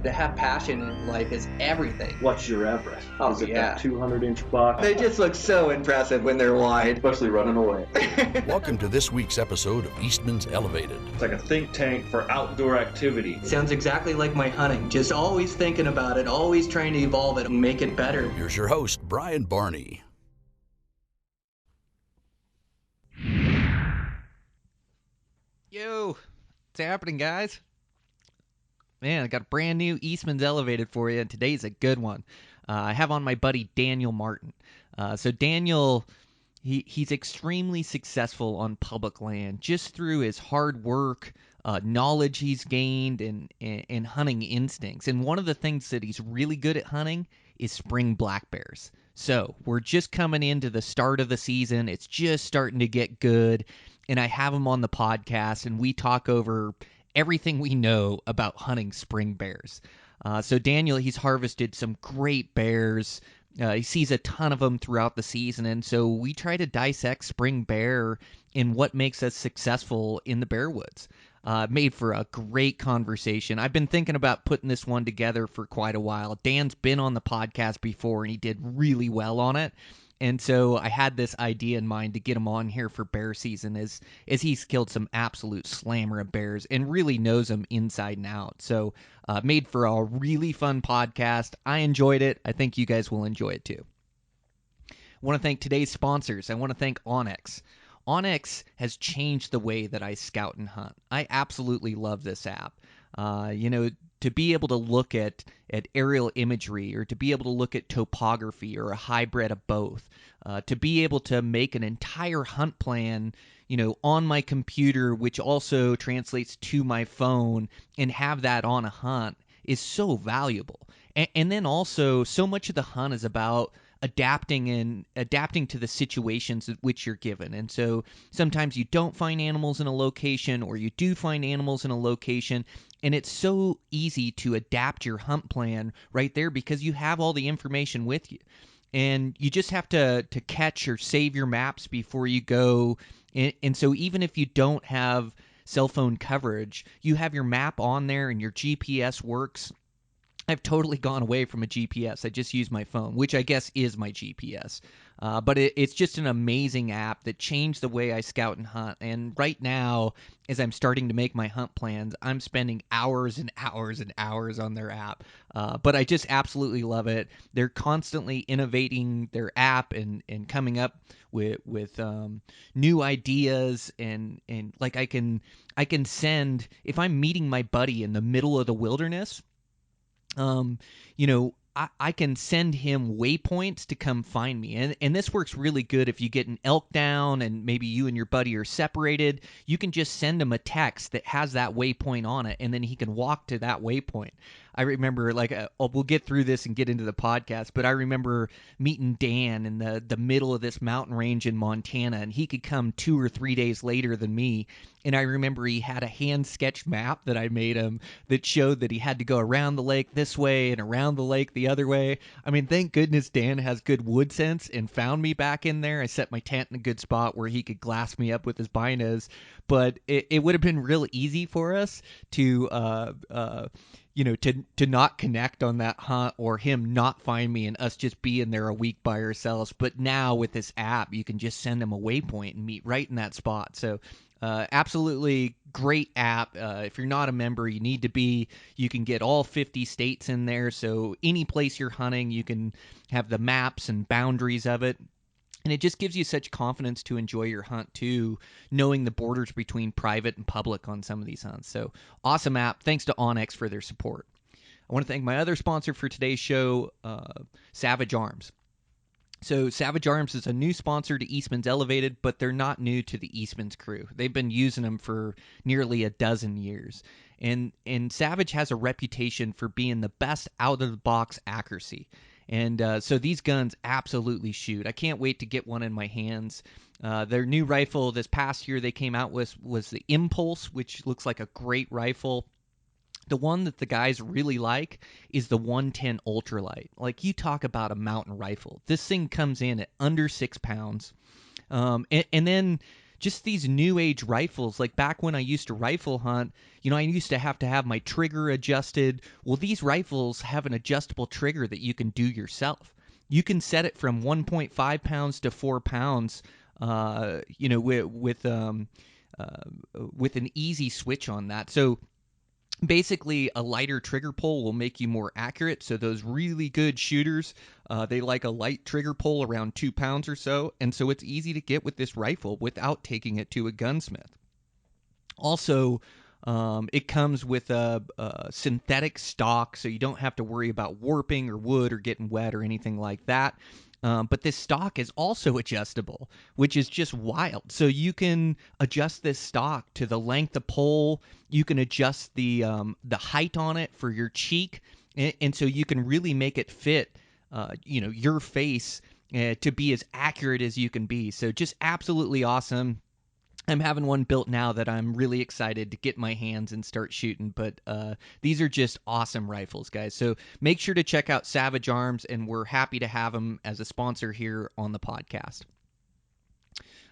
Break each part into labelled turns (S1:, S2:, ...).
S1: To have passion in life is everything.
S2: What's your Everest?
S1: Oh,
S2: Is it
S1: yeah.
S2: that 200-inch buck?
S1: They just look so impressive when they're wide.
S2: Especially running away.
S3: Welcome to this week's episode of Eastmans Elevated.
S2: It's like a think tank for outdoor activity.
S1: Sounds exactly like my hunting. Just always thinking about it, always trying to evolve it and make it better.
S3: Here's your host, Barney.
S4: Yo, what's happening, guys? Man, I got a brand new Eastmans Elevated for you, and today's a good one. I have on my buddy Daniel Martin. So Daniel, he's extremely successful on public land just through his hard work, knowledge he's gained, and hunting instincts. And one of the things that he's really good at hunting is spring black bears. So we're just coming into the start of the season. It's just starting to get good. And I have him on the podcast, and we talk over everything we know about hunting spring bears. So Daniel, he's harvested some great bears. He sees a ton of them throughout the season, and so we try to dissect spring bear and what makes us successful in the bear woods. Made for a great conversation. I've been thinking about putting this one together for quite a while. Dan's been on the podcast before, and he did really well on it. And so I had this idea in mind to get him on here for bear season as he's killed some absolute slammer of bears and really knows them inside and out. So made for a really fun podcast. I enjoyed it. I think you guys will enjoy it too. I want to thank today's sponsors. I want to thank onX. onX has changed the way that I scout and hunt. I absolutely love this app. To be able to look at aerial imagery or to be able to look at topography or a hybrid of both, to be able to make an entire hunt plan, on my computer, which also translates to my phone, and have that on a hunt is so valuable. And then also so much of the hunt is about adapting to the situations at which you're given. And so sometimes you don't find animals in a location, or you do find animals in a location, and it's so easy to adapt your hunt plan right there because you have all the information with you. And you just have to catch or save your maps before you go. And so even if you don't have cell phone coverage, you have your map on there and your GPS works. I've totally gone away from a GPS. I just use my phone, which I guess is my GPS. But it's just an amazing app that changed the way I scout and hunt. And right now, as I'm starting to make my hunt plans, I'm spending hours and hours and hours on their app. But I just absolutely love it. They're constantly innovating their app and coming up with new ideas. And like I can send, if I'm meeting my buddy in the middle of the wilderness, I can send him waypoints to come find me. And this works really good if you get an elk down and maybe you and your buddy are separated. You can just send him a text that has that waypoint on it, and then he can walk to that waypoint. I remember, we'll get through this and get into the podcast, but I remember meeting Dan in the middle of this mountain range in Montana, and he could come 2 or 3 days later than me. And I remember he had a hand-sketched map that I made him that showed that he had to go around the lake this way and around the lake the other way. I mean, thank goodness Dan has good wood sense and found me back in there. I set my tent in a good spot where he could glass me up with his binos. But it would have been real easy for us to not connect on that hunt, or him not find me and us just be in there a week by ourselves. But now with this app, you can just send him a waypoint and meet right in that spot. So absolutely great app. If you're not a member, you need to be. You can get all 50 states in there. So any place you're hunting, you can have the maps and boundaries of it. And it just gives you such confidence to enjoy your hunt too, knowing the borders between private and public on some of these hunts. So awesome app. Thanks to onX for their support. I want to thank my other sponsor for today's show, Savage Arms. So Savage Arms is a new sponsor to Eastmans Elevated, but they're not new to the Eastmans crew. They've been using them for nearly a dozen years. And Savage has a reputation for being the best out-of-the-box accuracy. And so these guns absolutely shoot. I can't wait to get one in my hands. Their new rifle this past year they came out with was the Impulse, which looks like a great rifle. The one that the guys really like is the 110 Ultralight. Like, you talk about a mountain rifle. This thing comes in at under 6 pounds. And then just these new age rifles. Like back when I used to rifle hunt, I used to have my trigger adjusted. Well, these rifles have an adjustable trigger that you can do yourself. You can set it from 1.5 pounds to 4 pounds, with an easy switch on that. So basically, a lighter trigger pull will make you more accurate. So those really good shooters, they like a light trigger pull around 2 pounds or so. And so it's easy to get with this rifle without taking it to a gunsmith. Also, it comes with a synthetic stock, so you don't have to worry about warping or wood or getting wet or anything like that. But this stock is also adjustable, which is just wild. So you can adjust this stock to the length of pole. You can adjust the height on it for your cheek, and so you can really make it fit, your face to be as accurate as you can be. So just absolutely awesome. I'm having one built now that I'm really excited to get my hands and start shooting. But these are just awesome rifles, guys. So make sure to check out Savage Arms, and we're happy to have them as a sponsor here on the podcast.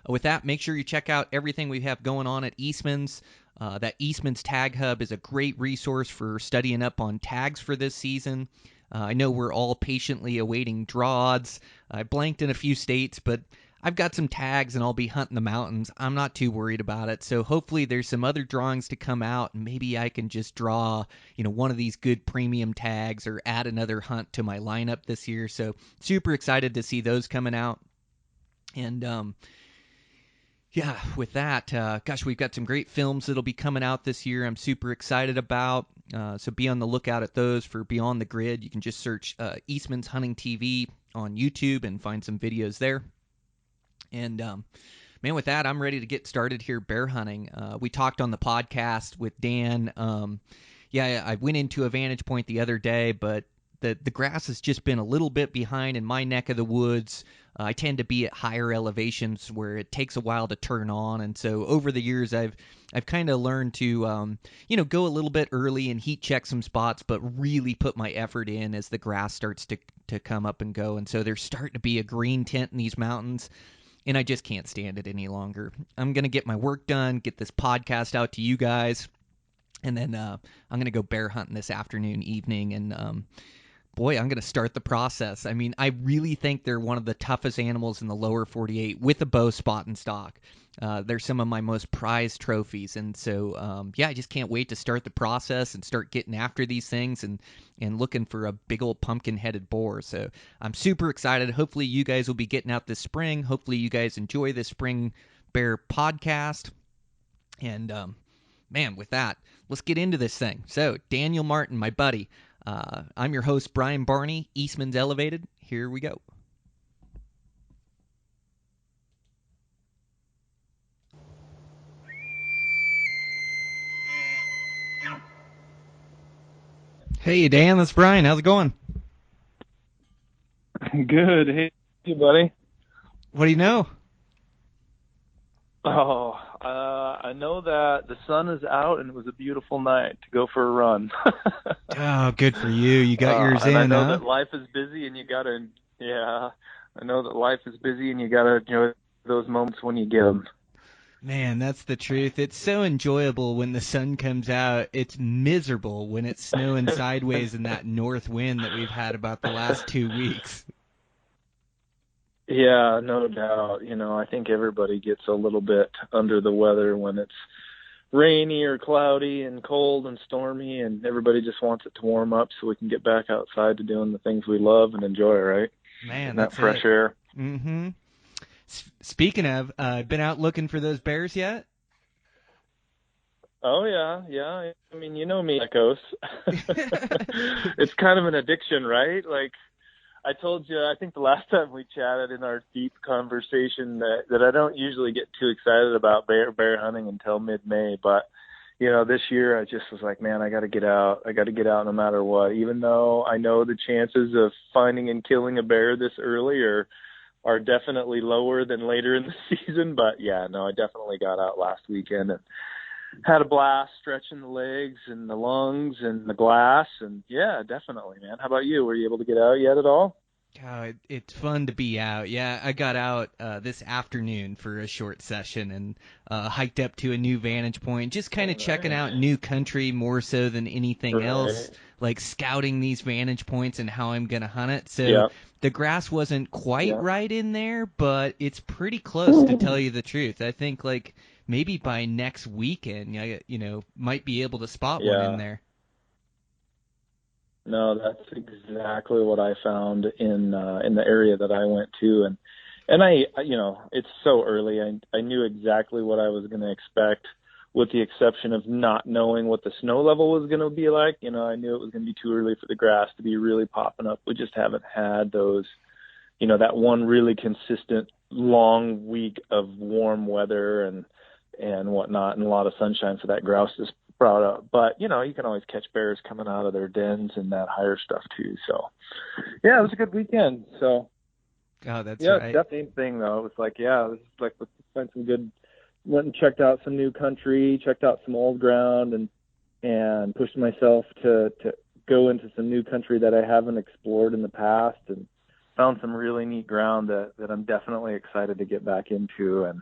S4: With that, make sure you check out everything we have going on at Eastmans. That Eastmans Tag Hub is a great resource for studying up on tags for this season. I know we're all patiently awaiting draw odds. I blanked in a few states, but I've got some tags and I'll be hunting the mountains. I'm not too worried about it. So hopefully there's some other drawings to come out, and maybe I can just draw, one of these good premium tags or add another hunt to my lineup this year. So super excited to see those coming out. And yeah, with that, gosh, we've got some great films that'll be coming out this year. I'm super excited about. So be on the lookout at those for Beyond the Grid. You can just search Eastman's Hunting TV on YouTube and find some videos there. And, man, with that, I'm ready to get started here bear hunting. We talked on the podcast with Dan. I went into a vantage point the other day, but the grass has just been a little bit behind in my neck of the woods. I tend to be at higher elevations where it takes a while to turn on. And so over the years, I've kind of learned to, go a little bit early and heat check some spots, but really put my effort in as the grass starts to come up and go. And so there's starting to be a green tint in these mountains, and I just can't stand it any longer. I'm going to get my work done, get this podcast out to you guys, and then I'm going to go bear hunting this afternoon, evening, and boy, I'm going to start the process. I mean, I really think they're one of the toughest animals in the lower 48 with a bow, spot, and stock. They're some of my most prized trophies, and so, I just can't wait to start the process and start getting after these things and looking for a big old pumpkin-headed boar. So I'm super excited. Hopefully you guys will be getting out this spring. Hopefully you guys enjoy this Spring Bear podcast. And, man, with that, let's get into this thing. So Daniel Martin, my buddy. I'm your host, Brian Barney, Eastmans Elevated. Here we go. Hey, Dan, that's Brian. How's it going?
S5: Good. Hey, buddy.
S4: What do you know?
S5: Oh, I know that the sun is out and it was a beautiful night to go for a run.
S4: Oh, good for you. You got yours in,
S5: I know
S4: huh?
S5: that life is busy and you gotta, I know that life is busy and you gotta enjoy those moments when you get them.
S4: Man, that's the truth. It's so enjoyable when the sun comes out. It's miserable when it's snowing sideways in that north wind that we've had about the last 2 weeks.
S5: Yeah, no doubt. I think everybody gets a little bit under the weather when it's rainy or cloudy and cold and stormy, and everybody just wants it to warm up so we can get back outside to doing the things we love and enjoy, right?
S4: Man,
S5: and
S4: that's
S5: that fresh
S4: it.
S5: air.
S4: Mm-hmm. Speaking of, been out looking for those bears yet?
S5: Oh, yeah. I mean, you know me, Echoes. It's kind of an addiction, right? Like, I told you, I think the last time we chatted in our deep conversation that I don't usually get too excited about bear hunting until mid-May. But, this year I just was like, man, I got to get out. I got to get out no matter what. Even though I know the chances of finding and killing a bear this early are definitely lower than later in the season. But, yeah, no, I definitely got out last weekend and had a blast stretching the legs and the lungs and the glass. And, yeah, definitely, man. How about you? Were you able to get out yet at all?
S4: Oh, it's fun to be out. Yeah, I got out this afternoon for a short session and hiked up to a new vantage point, just kind of checking
S5: Nice.
S4: out new country more so than anything else,
S5: Right.
S4: like scouting these vantage points and how I'm going to hunt it. So
S5: Yeah.
S4: the grass wasn't quite
S5: Yeah.
S4: right in there, but it's pretty close to tell you the truth. I think like maybe by next weekend, might be able to spot one in
S5: Yeah.
S4: there.
S5: No, that's exactly what I found in the area that I went to, and it's so early. I knew exactly what I was going to expect, with the exception of not knowing what the snow level was going to be like. I knew it was going to be too early for the grass to be really popping up. We just haven't had those, that one really consistent long week of warm weather and whatnot, and a lot of sunshine for that grouse to sprout up. But you can always catch bears coming out of their dens and that higher stuff too. So yeah, it was a good weekend. So
S4: Oh, that's
S5: yeah,
S4: right.
S5: it's definitely the same thing though. It was like, yeah, this is like, let's find some good. Went and checked out some new country, checked out some old ground, and pushed myself to go into some new country that I haven't explored in the past, and found some really neat ground that I'm definitely excited to get back into. And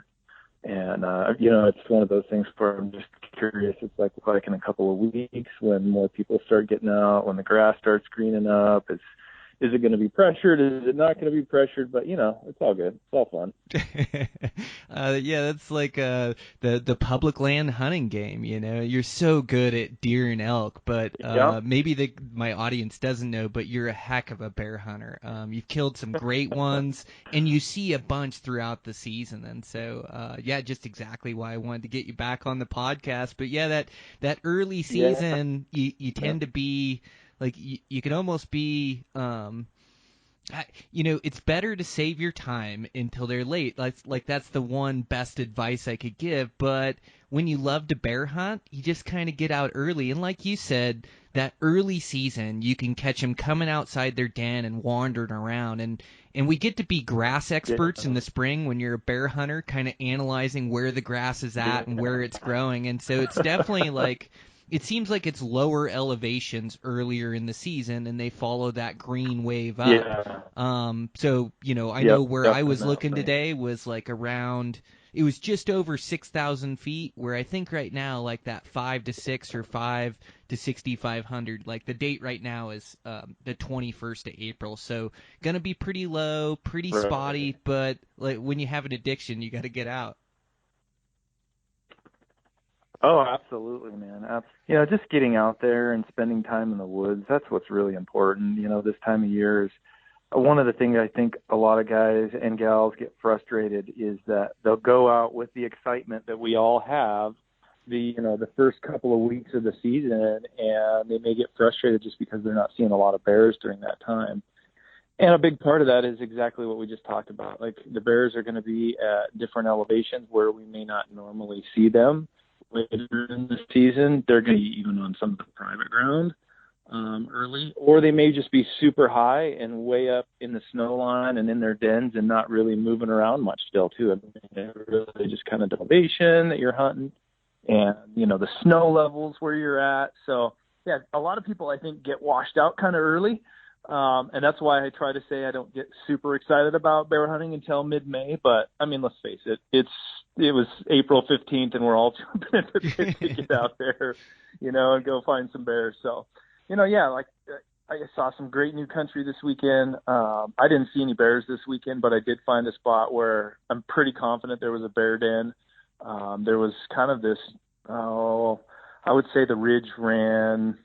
S5: it's one of those things where I'm just curious. It's like in a couple of weeks, when more people start getting out, when the grass starts greening up, is it going to be pressured? Is it not going to be pressured? But it's all good. It's all fun.
S4: Yeah, that's like the public land hunting game. You're so good at deer and elk, but
S5: Yeah.
S4: maybe my audience doesn't know, but you're a heck of a bear hunter. You've killed some great ones, and you see a bunch throughout the season. And so, yeah, just exactly why I wanted to get you back on the podcast. But yeah, that early season, you tend to be like you can almost be. It's better to save your time until they're late. Like that's the one best advice I could give. But when you love to bear hunt, you just kind of get out early. And like you said, that early season, you can catch them coming outside their den and wandering around. And we get to be grass experts in the spring when you're a bear hunter, kind of analyzing where the grass is at and where it's growing. And so it's definitely like. It seems like it's lower elevations earlier in the season, and they follow that green wave up.
S5: Yeah.
S4: So I know where I was looking
S5: Definitely.
S4: today was like around. It was just over 6,000 feet. Where I think right now, like that 5 to 6 or 5 to 6,500. Like the date right now is the 21st of April. So gonna be pretty low, pretty
S5: Right.
S4: spotty. But like when you have an addiction, you got to get out.
S5: Oh, absolutely, man. Just getting out there and spending time in the woods, that's what's really important. This time of year is one of the things I think a lot of guys and gals get frustrated is that they'll go out with the excitement that we all have the first couple of weeks of the season, and they may get frustrated just because they're not seeing a lot of bears during that time. And a big part of that is exactly what we just talked about. Like the bears are going to be at different elevations where we may not normally see them later in the season. They're going to be even on some of the private ground early, or they may just be super high and way up in the snow line and in their dens and not really moving around much still too. I mean, they're really just kind of the elevation that you're hunting and, the snow levels where you're at. So yeah, a lot of people I think get washed out kind of early. And that's why I try to say I don't get super excited about bear hunting until mid-May. But I mean, let's face it, it was April 15th and we're all jumping at the bit to get out there, and go find some bears. So, yeah, like I saw some great new country this weekend. I didn't see any bears this weekend, but I did find a spot where I'm pretty confident there was a bear den. There was kind of this, I would say the ridge ran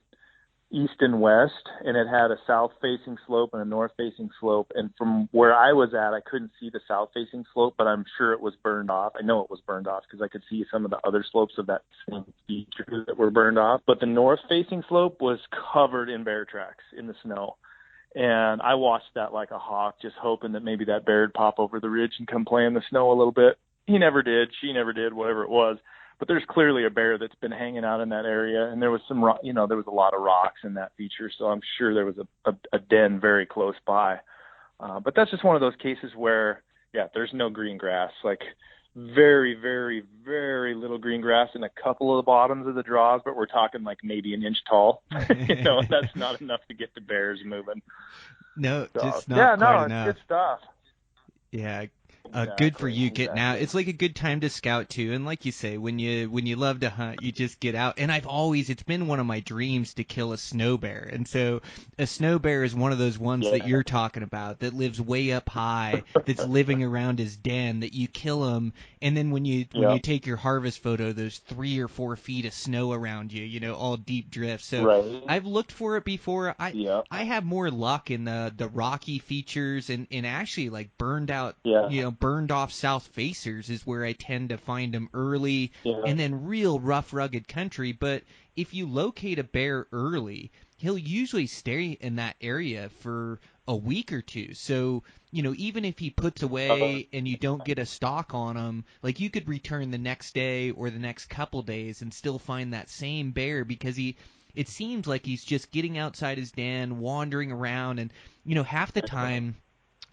S5: east and west, and it had a south-facing slope and a north-facing slope. And from where I was at, I couldn't see the south-facing slope, but I'm sure it was burned off. I know it was burned off because I could see some of the other slopes of that same feature that were burned off. But the north-facing slope was covered in bear tracks in the snow. And I watched that like a hawk, just hoping that maybe that bear would pop over the ridge and come play in the snow a little bit. He never did. She never did, whatever it was. But there's clearly a bear that's been hanging out in that area, and there was there was a lot of rocks in that feature, so I'm sure there was a den very close by. But that's just one of those cases where, yeah, there's no green grass, like very, very, very little green grass in a couple of the bottoms of the draws, but we're talking like maybe an inch tall. And that's not enough to get the bears moving.
S4: No, just not
S5: Yeah,
S4: quite
S5: no, it's
S4: enough.
S5: good stuff.
S4: Yeah, good for
S5: Exactly,
S4: you getting out.
S5: exactly.
S4: It's like a good time to scout too. And like you say, when you love to hunt, you just get out. And it's been one of my dreams to kill a snow bear. And so a snow bear is one of those ones that
S5: Yeah.
S4: you're talking about that lives way up high, that's living around his den. That you kill him, and then when you
S5: Yep.
S4: take your harvest photo, there's 3 or 4 feet of snow around you. All deep drifts. So
S5: Right.
S4: I've looked for it before.
S5: Yep.
S4: I have more luck in the rocky features and actually like
S5: Yeah.
S4: burned off south facers is where I tend to find them early,
S5: Yeah.
S4: and then real rough rugged country. But if you locate a bear early, he'll usually stay in that area for a week or two. So even if he puts away and you don't get a stalk on him, like you could return the next day or the next couple days and still find that same bear because it seems like he's just getting outside his den, wandering around, and half the time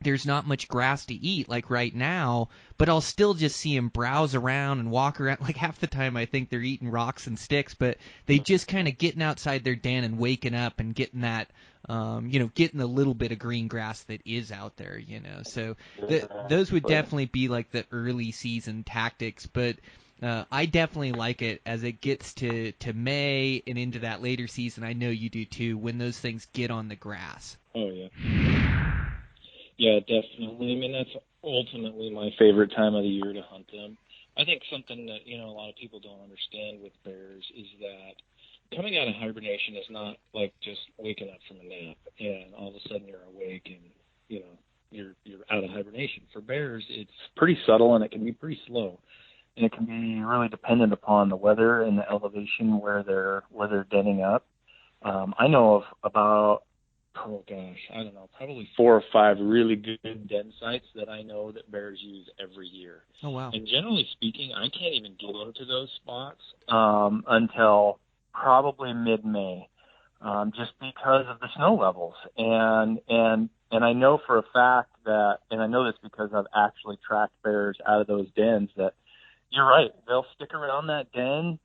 S4: there's not much grass to eat like right now, but I'll still just see him browse around and walk around. Like half the time I think they're eating rocks and sticks, but they just kind of getting outside their den and waking up and getting that getting a little bit of green grass that is out there. So those would
S5: Exactly.
S4: definitely be like the early season tactics, but I definitely like it as it gets to May and into that later season. I know you do too, when those things get on the grass.
S5: Oh yeah. Yeah, definitely. I mean, that's ultimately my favorite time of the year to hunt them. I think something that, a lot of people don't understand with bears is that coming out of hibernation is not like just waking up from a nap and all of a sudden you're awake and, you're out of hibernation. For bears, it's pretty subtle and it can be pretty slow. And it can be really dependent upon the weather and the elevation where they're denning up. I know of about I don't know, probably 4 or 5 really good den sites that I know that bears use every year.
S4: Oh wow.
S5: And generally speaking, I can't even get into those spots until probably mid-May, just because of the snow levels. And I know for a fact that, and I know this because I've actually tracked bears out of those dens, that you're right, they'll stick around that den,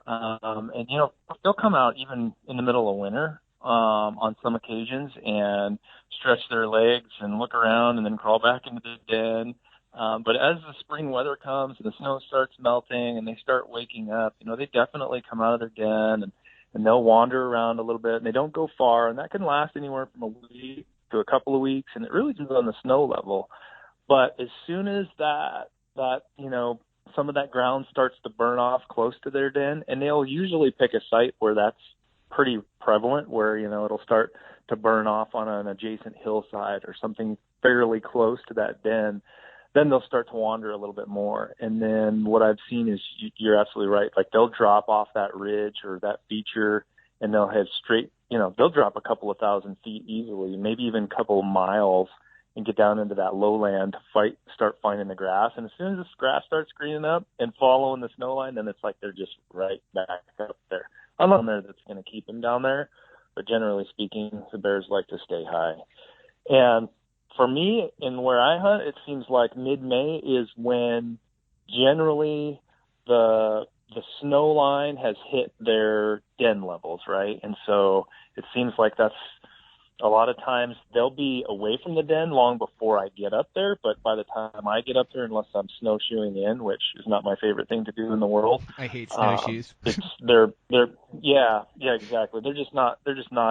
S5: and they'll come out even in the middle of winter. On some occasions and stretch their legs and look around and then crawl back into the den. But as the spring weather comes and the snow starts melting and they start waking up, they definitely come out of their den and they'll wander around a little bit and they don't go far. And that can last anywhere from a week to a couple of weeks. And it really depends on the snow level. But as soon as that some of that ground starts to burn off close to their den, and they'll usually pick a site where that's pretty prevalent, where it'll start to burn off on an adjacent hillside or something fairly close to that den, then they'll start to wander a little bit more. And then what I've seen is you're absolutely right, like they'll drop off that ridge or that feature and they'll head straight, they'll drop a couple of 1,000 feet easily, maybe even a couple of miles, and get down into that lowland to start finding the grass. And as soon as this grass starts greening up and following the snow line, then it's like they're just right back up there. I'm not there that's going to keep them down there, but generally speaking, the bears like to stay high. And for me, and where I hunt, it seems like mid-May is when generally the snow line has hit their den levels, right? And so it seems like that's a lot of times they'll be away from the den long before I get up there, but by the time I get up there, unless I'm snowshoeing in, which is not my favorite thing to do in the world,
S4: I hate snowshoes.
S5: they're exactly. They're just not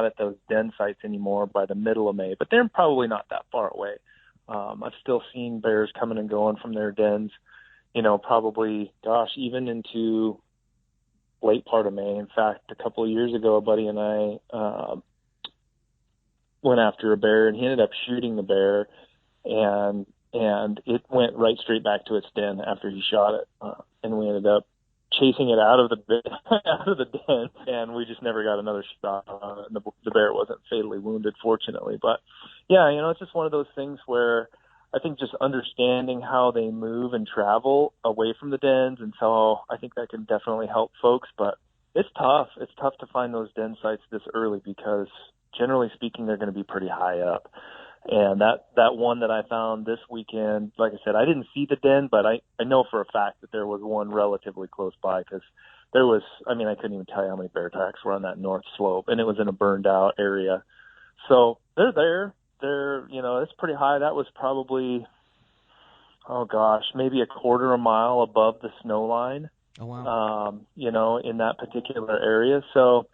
S5: at those den sites anymore by the middle of May, but they're probably not that far away. I've still seen bears coming and going from their dens, probably, even into late part of May. In fact, a couple of years ago, a buddy and I went after a bear, and he ended up shooting the bear, and it went right straight back to its den after he shot it, and we ended up chasing it out of the den, and we just never got another shot on it. And the bear wasn't fatally wounded, fortunately. But yeah, it's just one of those things where I think just understanding how they move and travel away from the dens, and so I think that can definitely help folks. But it's tough. It's tough to find those den sites this early because generally speaking, they're going to be pretty high up. And that one that I found this weekend, like I said, I didn't see the den, but I know for a fact that there was one relatively close by because there was, I couldn't even tell you how many bear tracks were on that north slope, and it was in a burned out area. So they're there. it's pretty high. That was probably, oh gosh, maybe a quarter a mile above the snow line.
S4: Oh, wow.
S5: In that particular area. So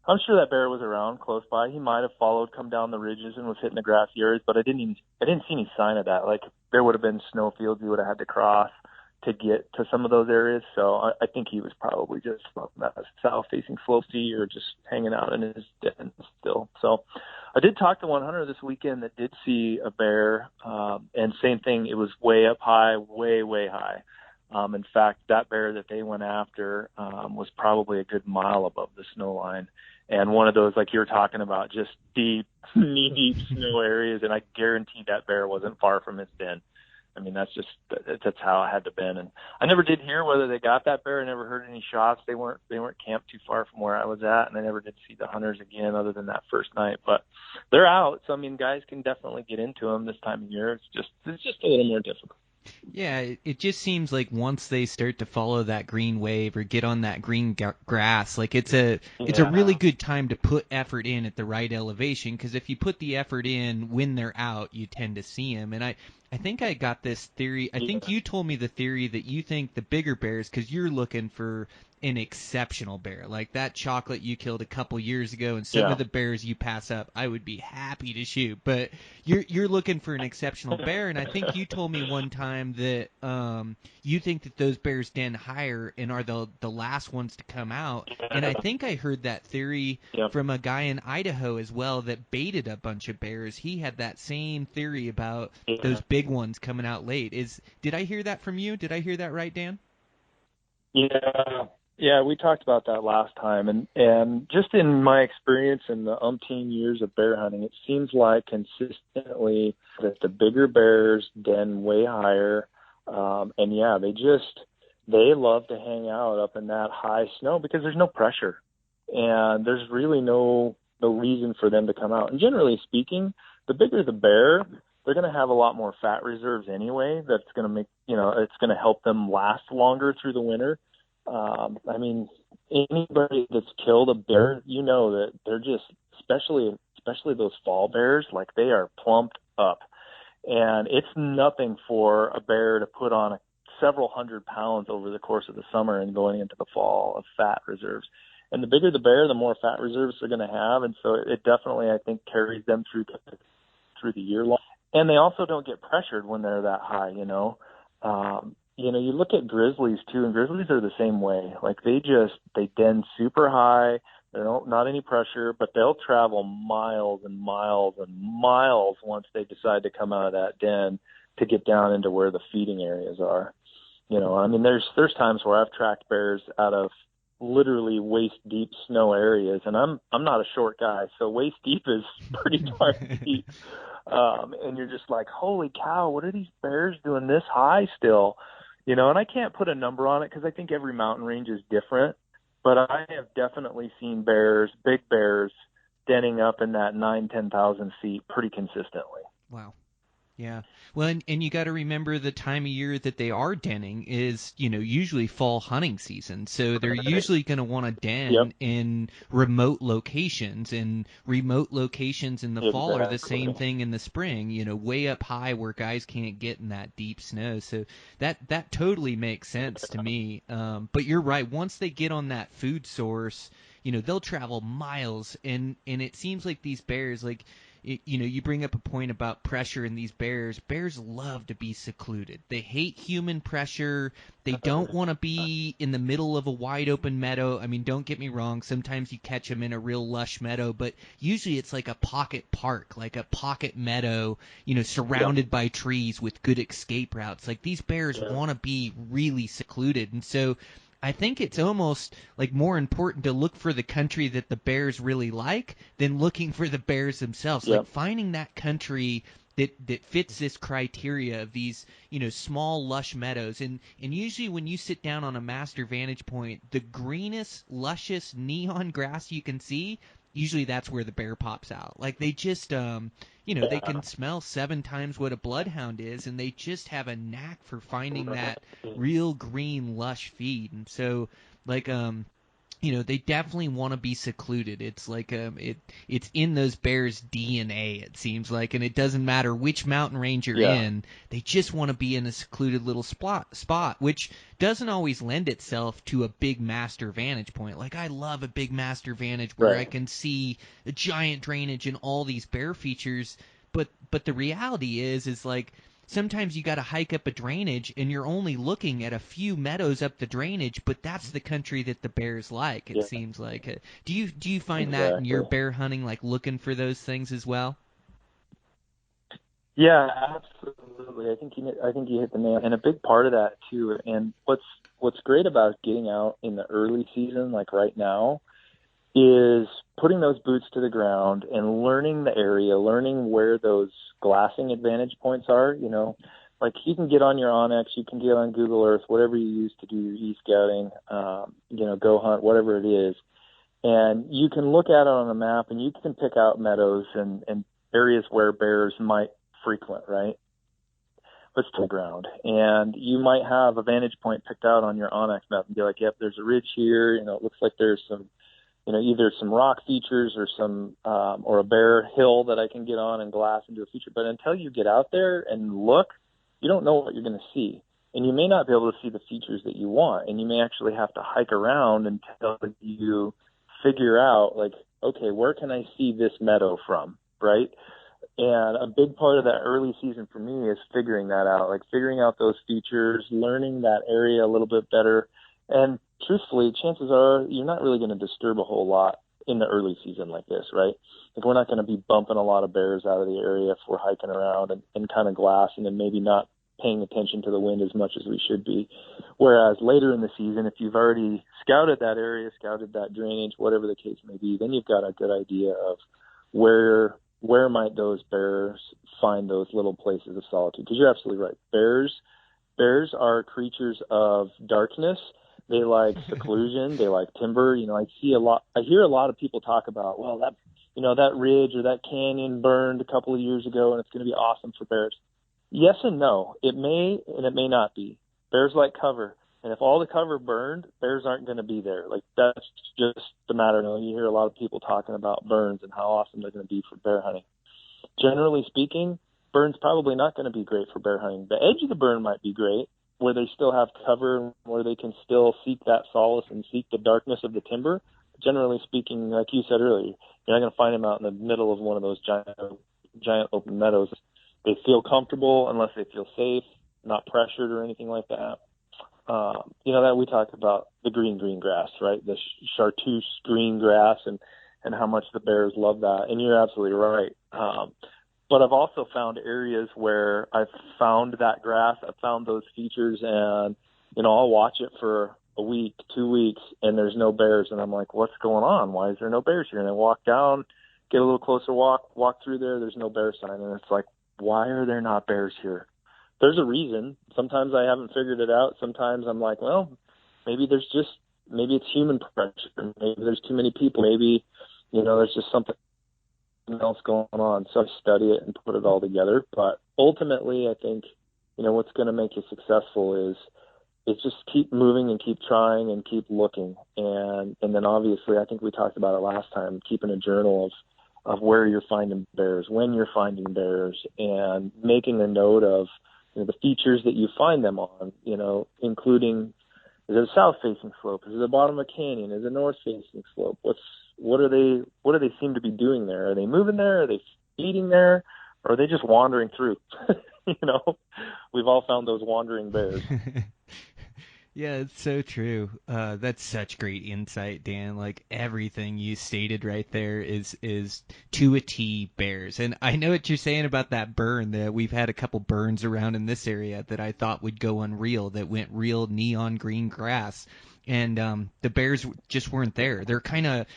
S5: I'm sure that bear was around close by. He might have followed, come down the ridges and was hitting the grassy areas, but I didn't see any sign of that. Like, there would have been snow fields he would have had to cross to get to some of those areas. So I think he was probably just from that south-facing slope or just hanging out in his den still. So I did talk to one hunter this weekend that did see a bear, and same thing. It was way up high, way, way high. In fact, that bear that they went after was probably a good mile above the snow line. And one of those, like you were talking about, just deep, knee-deep snow areas, and I guarantee that bear wasn't far from his den. I mean, that's how it had to been. And I never did hear whether they got that bear. I never heard any shots. They weren't camped too far from where I was at, and I never did see the hunters again other than that first night. But they're out, so I mean, guys can definitely get into them this time of year. It's just a little more difficult.
S4: Yeah, it just seems like once they start to follow that green wave or get on that green grass, like it's a really good time to put effort in at the right elevation, because if you put the effort in when they're out, you tend to see them. And I think I got this theory. I think you told me the theory that you think the bigger bears, because you're looking for an exceptional bear, like that chocolate you killed a couple years ago, and some of the bears you pass up, I would be happy to shoot. But you're looking for an exceptional bear, and I think you told me one time that you think that those bears den higher and are the last ones to come out. And I think I heard that theory from a guy in Idaho as well that baited a bunch of bears. He had that same theory about those big ones coming out late. Did I hear that from you? Did I hear that right, Dan?
S5: Yeah, we talked about that last time, and just in my experience in the umpteen years of bear hunting, it seems like consistently that the bigger bears den way higher, and yeah, they love to hang out up in that high snow because there's no pressure, and there's really no reason for them to come out. And generally speaking, the bigger the bear, they're going to have a lot more fat reserves anyway. That's going to make, it's going to help them last longer through the winter. I mean, anybody that's killed a bear, that they're just, especially those fall bears, like they are plumped up. And it's nothing for a bear to put on several hundred pounds over the course of the summer and going into the fall of fat reserves. And the bigger the bear, the more fat reserves they're going to have. And so it definitely, I think, carries them through the year long. And they also don't get pressured when they're that high, you look at grizzlies too, and grizzlies are the same way. Like they den super high. There's not any pressure, but they'll travel miles and miles and miles once they decide to come out of that den to get down into where the feeding areas are. I mean, there's times where I've tracked bears out of literally waist deep snow areas, and I'm not a short guy, so waist deep is pretty darn deep. And you're just like, holy cow, what are these bears doing this high still? And I can't put a number on it because I think every mountain range is different, but I have definitely seen big bears, denning up in that 10,000 feet pretty consistently.
S4: Wow. Yeah. Well, and you got to remember the time of year that they are denning is, usually fall hunting season. So they're usually going to want to den in remote locations, and remote locations in the fall are the same thing in the spring, way up high where guys can't get in that deep snow. So that totally makes sense to me. But you're right. Once they get on that food source, they'll travel miles, and it seems like these bears, like, you bring up a point about pressure in these bears. Bears love to be secluded. They hate human pressure. They don't want to be in the middle of a wide open meadow. I mean, don't get me wrong. Sometimes you catch them in a real lush meadow, but usually it's like a pocket park, like a pocket meadow, surrounded by trees with good escape routes. Like these bears want to be really secluded. And so I think it's almost like more important to look for the country that the bears really like than looking for the bears themselves. Like finding that country that fits this criteria of these, small lush meadows. And usually when you sit down on a master vantage point, the greenest, luscious neon grass you can see, usually that's where the bear pops out. Like they just, they can smell 7 times what a bloodhound is, and they just have a knack for finding that real green, lush feed. And so, like, they definitely want to be secluded. It's like it's in those bears' DNA, it seems like, and it doesn't matter which mountain range you're
S5: Yeah.
S4: in. They just want to be in a secluded little spot, which doesn't always lend itself to a big master vantage point. Like, I love a big master vantage where I
S5: Right.
S4: can see a giant drainage and all these bear features. But the reality is like, sometimes you got to hike up a drainage and you're only looking at a few meadows up the drainage, but that's the country that the bears like, it
S5: Yeah.
S4: seems like. Do you find that in your
S5: Exactly.
S4: bear hunting, like looking for those things as well?
S5: Yeah, absolutely. I think you hit the nail, and a big part of that too. And what's great about getting out in the early season, like right now, is putting those boots to the ground and learning the area, learning where those glassing advantage points are. Like you can get on your Onyx, you can get on Google Earth, whatever you use to do your e-scouting, go hunt, whatever it is. And you can look at it on a map and you can pick out meadows and areas where bears might frequent, right? But to the ground. And you might have a vantage point picked out on your Onyx map and be like, yep, there's a ridge here. It looks like there's some, either some rock features or or a bare hill that I can get on and glass into a feature. But until you get out there and look, you don't know what you're going to see. And you may not be able to see the features that you want. And you may actually have to hike around until you figure out, like, okay, where can I see this meadow from, right? And a big part of that early season for me is figuring that out, like figuring out those features, learning that area a little bit better. And truthfully, chances are you're not really going to disturb a whole lot in the early season like this, right? Like we're not going to be bumping a lot of bears out of the area if we're hiking around and kind of glassing and maybe not paying attention to the wind as much as we should be. Whereas later in the season, if you've already scouted that area, scouted that drainage, whatever the case may be, then you've got a good idea of where might those bears find those little places of solitude. Because you're absolutely right. Bears are creatures of darkness. They like seclusion. They like timber. I hear a lot of people talk about, well, that ridge or that canyon burned a couple of years ago and it's going to be awesome for bears. Yes and no. It may and it may not be. Bears like cover. And if all the cover burned, bears aren't going to be there. Like, that's just the matter. You hear a lot of people talking about burns and how awesome they're going to be for bear hunting. Generally speaking, burn's probably not going to be great for bear hunting. The edge of the burn might be great, where they still have cover, where they can still seek that solace and seek the darkness of the timber. Generally speaking, like you said earlier, you're not going to find them out in the middle of one of those giant open meadows. They feel comfortable unless they feel safe, not pressured or anything like that. That we talked about the green grass, right? The chartreuse green grass and how much the bears love that. And you're absolutely right. But I've also found areas where I've found that grass, I've found those features, and, I'll watch it for a week, 2 weeks, and there's no bears. And I'm like, what's going on? Why is there no bears here? And I walk down, get a little closer, walk through there's no bear sign. And it's like, why are there not bears here? There's a reason. Sometimes I haven't figured it out. Sometimes I'm like, well, maybe it's human pressure. Maybe there's too many people. Maybe, there's just something else going on. So I study it and put it all together. But ultimately, I think, what's going to make you successful is just keep moving and keep trying and keep looking. And then obviously, I think we talked about it last time, keeping a journal of where you're finding bears, when you're finding bears, and making a note of the features that you find them on, including, is it a south-facing slope? Is it the bottom of a canyon? Is it a north-facing slope? What do they seem to be doing there? Are they moving there? Are they feeding there? Or are they just wandering through? We've all found those wandering bears.
S4: Yeah, it's so true. That's such great insight, Dan. Like, everything you stated right there is to a T bears. And I know what you're saying about that burn. That we've had a couple burns around in this area that I thought would go unreal, that went real neon green grass. And the bears just weren't there. They're kind of,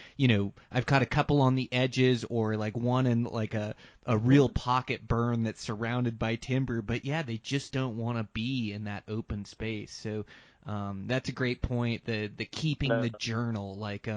S4: I've got a couple on the edges, or like one in like a real pocket burn that's surrounded by timber. But yeah, they just don't want to be in that open space. So that's a great point. The keeping the journal, like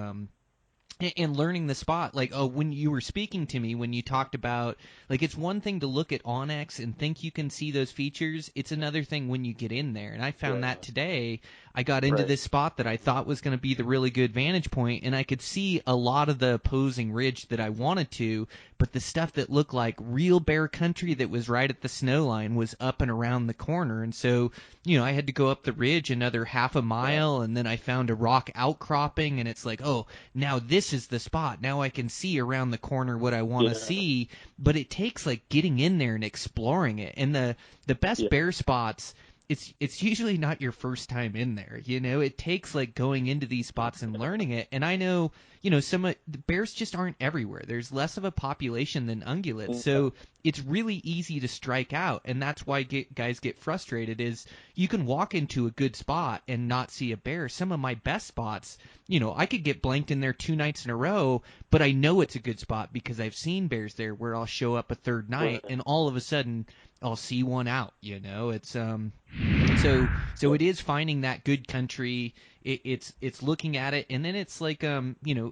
S4: and learning the spot. Like, oh, when you were speaking to me, when you talked about, like, it's one thing to look at onX and think you can see those features. It's another thing when you get in there. And I found that today. I got into
S2: Right.
S4: this spot that I thought was going to be the really good vantage point, and I could see a lot of the opposing ridge that I wanted to, but the stuff that looked like real bear country that was right at the snow line was up and around the corner. And so, I had to go up the ridge another half a mile, and then I found a rock outcropping, and it's like, oh, now this is the spot. Now I can see around the corner what I want to see. But it takes like getting in there and exploring it. And the best bear spots, it's usually not your first time in there. It takes like going into these spots and learning it. And I know, some of the bears just aren't everywhere. There's less of a population than ungulates, so it's really easy to strike out. And that's why guys get frustrated. Is you can walk into a good spot and not see a bear. Some of my best spots, I could get blanked in there 2 nights in a row, but I know it's a good spot because I've seen bears there where I'll show up a third night and all of a sudden I'll see one out. It's so it is finding that good country. It's looking at it, and then it's like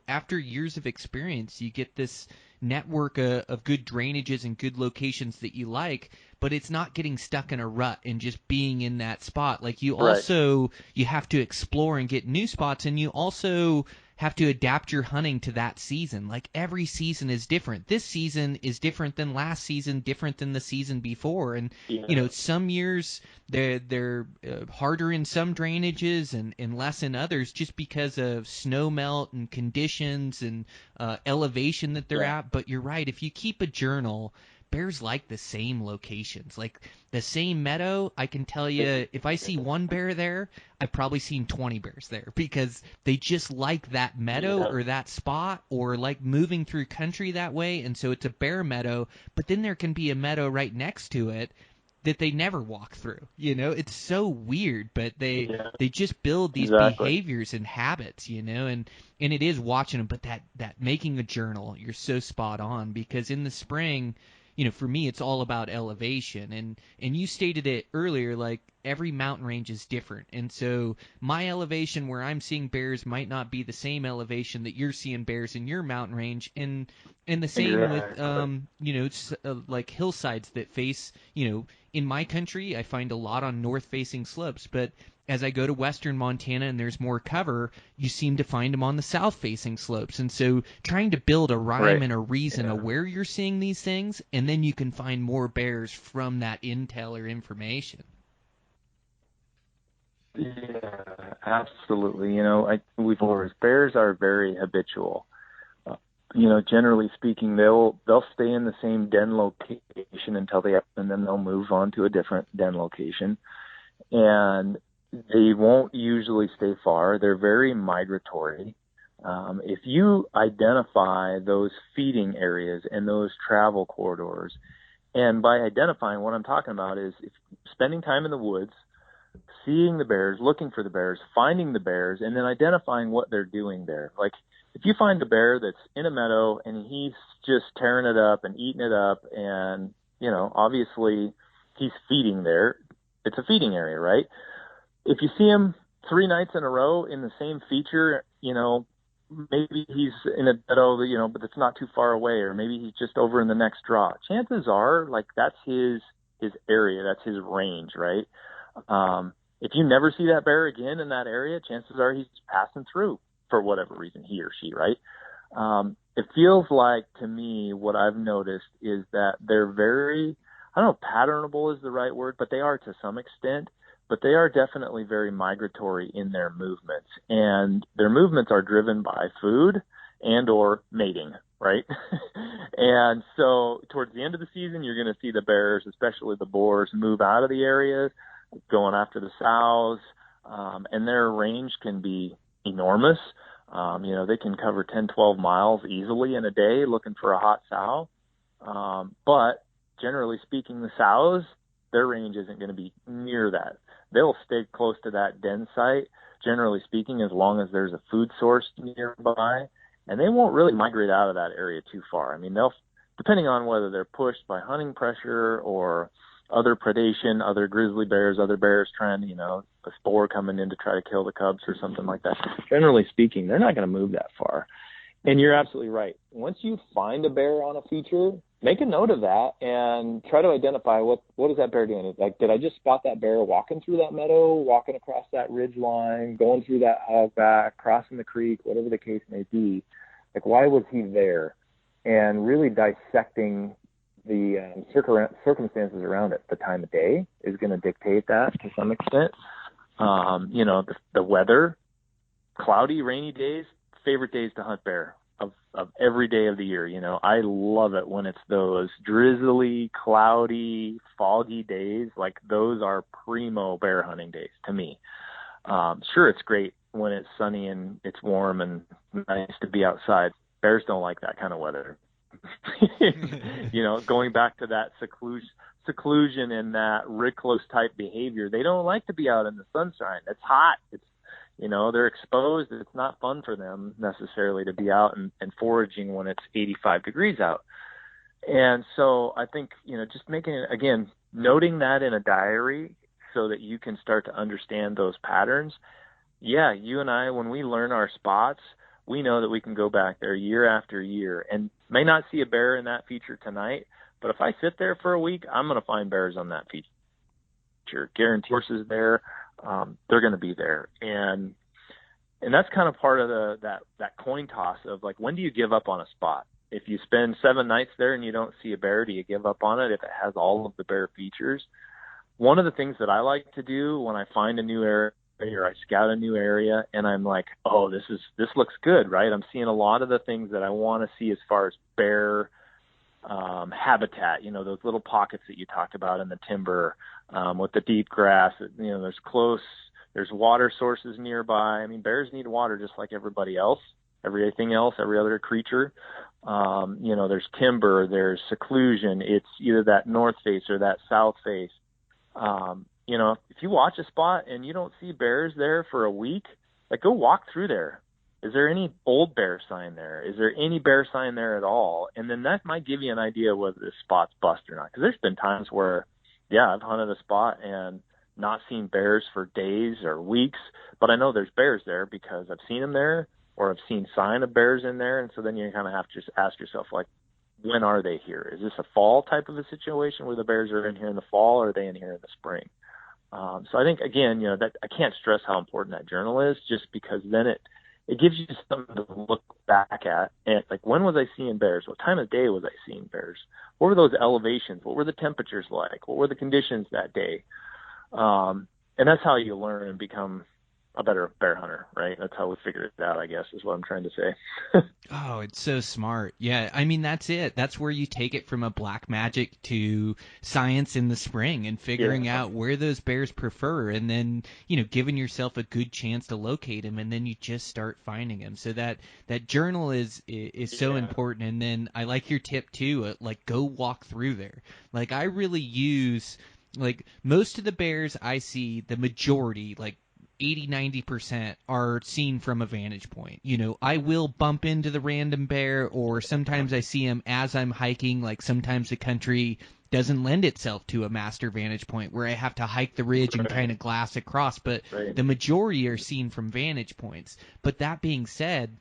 S4: after years of experience, you get this network of good drainages and good locations that you like, but it's not getting stuck in a rut and just being in that spot. Like you also you have to explore and get new spots, and you also have to adapt your hunting to that season. Like every season is different. This season is different than last season, different than the season before. And some years they're harder in some drainages and less in others, just because of snow melt and conditions and elevation that they're at. But you're right. If you keep a journal, bears like the same locations, like the same meadow. I can tell you, if I see one bear there, I've probably seen 20 bears there, because they just like that meadow or that spot, or like moving through country that way. And so it's a bear meadow, but then there can be a meadow right next to it that they never walk through. It's so weird, but they just build these behaviors and habits, and it is watching them. But that making a journal, you're so spot on, because in the spring, for me, it's all about elevation. And you stated it earlier, like every mountain range is different. And so my elevation where I'm seeing bears might not be the same elevation that you're seeing bears in your mountain range. And the same with, like hillsides that face, in my country, I find a lot on north-facing slopes. But as I go to western Montana and there's more cover, you seem to find them on the south-facing slopes. And so trying to build a rhyme and a reason of where you're seeing these things, and then you can find more bears from that intel or information.
S5: Yeah, absolutely. Bears are very habitual. Generally speaking, they'll stay in the same den location and then they'll move on to a different den location. And they won't usually stay far. They're very migratory. If you identify those feeding areas and those travel corridors, and by identifying, what I'm talking about is spending time in the woods, seeing the bears, looking for the bears, finding the bears, and then identifying what they're doing there. Like if you find a bear that's in a meadow and he's just tearing it up and eating it up, and, obviously he's feeding there, it's a feeding area, right? If you see him 3 nights in a row in the same feature, maybe he's in a meadow, but it's not too far away, or maybe he's just over in the next draw. Chances are, like, that's his area, that's his range, right? If you never see that bear again in that area, chances are he's passing through for whatever reason, he or she, right? It feels like, to me, what I've noticed is that they're very, I don't know, patternable is the right word, but they are to some extent. But they are definitely very migratory in their movements, and their movements are driven by food and or mating, right? And so towards the end of the season, you're going to see the bears, especially the boars, move out of the areas, going after the sows, and their range can be enormous. They can cover 10, 12 miles easily in a day looking for a hot sow. But generally speaking, the sows, their range isn't going to be near that. They'll stay close to that den site, generally speaking, as long as there's a food source nearby, and they won't really migrate out of that area too far. I mean, they'll, depending on whether they're pushed by hunting pressure or other predation, other grizzly bears, other bears trying, a spore coming in to try to kill the cubs or something like that. Generally speaking, they're not going to move that far. And you're absolutely right. Once you find a bear on a feature, make a note of that and try to identify what is that bear doing. Like, did I just spot that bear walking through that meadow, walking across that ridge line, going through that hogback, crossing the creek, whatever the case may be? Like, why was he there? And really dissecting the circumstances around it. The time of day is going to dictate that to some extent. The weather, cloudy, rainy days, favorite days to hunt bear of every day of the year. I love it when it's those drizzly, cloudy, foggy days. Like, those are primo bear hunting days to me. Sure, it's great when it's sunny and it's warm and nice to be outside. Bears don't like that kind of weather. Going back to that seclusion and that recluse type behavior, they don't like to be out in the sunshine. It's hot. They're exposed. It's not fun for them necessarily to be out and foraging when it's 85 degrees out. And so I think, just noting that in a diary so that you can start to understand those patterns. Yeah, you and I, when we learn our spots, we know that we can go back there year after year and may not see a bear in that feature tonight, but if I sit there for a week, I'm going to find bears on that feature. Guarantee horses there. They're going to be there. And that's kind of part of that coin toss of, like, when do you give up on a spot? If you spend 7 nights there and you don't see a bear, do you give up on it if it has all of the bear features? One of the things that I like to do when I find a new area or I scout a new area and I'm like, oh, this looks good, right? I'm seeing a lot of the things that I want to see as far as bear habitat, those little pockets that you talked about in the timber, with the deep grass, there's water sources nearby. I mean, bears need water just like everybody else, everything else, every other creature. There's timber, there's seclusion. It's either that north face or that south face. If you watch a spot and you don't see bears there for a week, like, go walk through there. Is there any old bear sign there? Is there any bear sign there at all? And then that might give you an idea whether this spot's bust or not. Because there's been times where, yeah, I've hunted a spot and not seen bears for days or weeks, but I know there's bears there because I've seen them there or I've seen sign of bears in there. And so then you kind of have to just ask yourself, like, when are they here? Is this a fall type of a situation where the bears are in here in the fall, or are they in here in the spring? So I think, again, that I can't stress how important that journal is, just because then it gives you something to look back at. And, like, when was I seeing bears? What time of day was I seeing bears? What were those elevations? What were the temperatures like? What were the conditions that day? And that's how you learn and become a better bear hunter, right? That's how we figure it out, I guess, is what I'm trying to say.
S4: Oh, it's so smart. Yeah, I mean, that's it. That's where you take it from a black magic to science in the spring and figuring out where those bears prefer, and then, giving yourself a good chance to locate them, and then you just start finding them. So that journal is so important. And then I like your tip too, like, go walk through there. Like, I really use, like, most of the bears I see, the majority, like 80-90% are seen from a vantage point. I will bump into the random bear, or sometimes I see him as I'm hiking. Like, sometimes the country doesn't lend itself to a master vantage point where I have to hike the ridge and kind of glass across, but the majority are seen from vantage points. But that being said,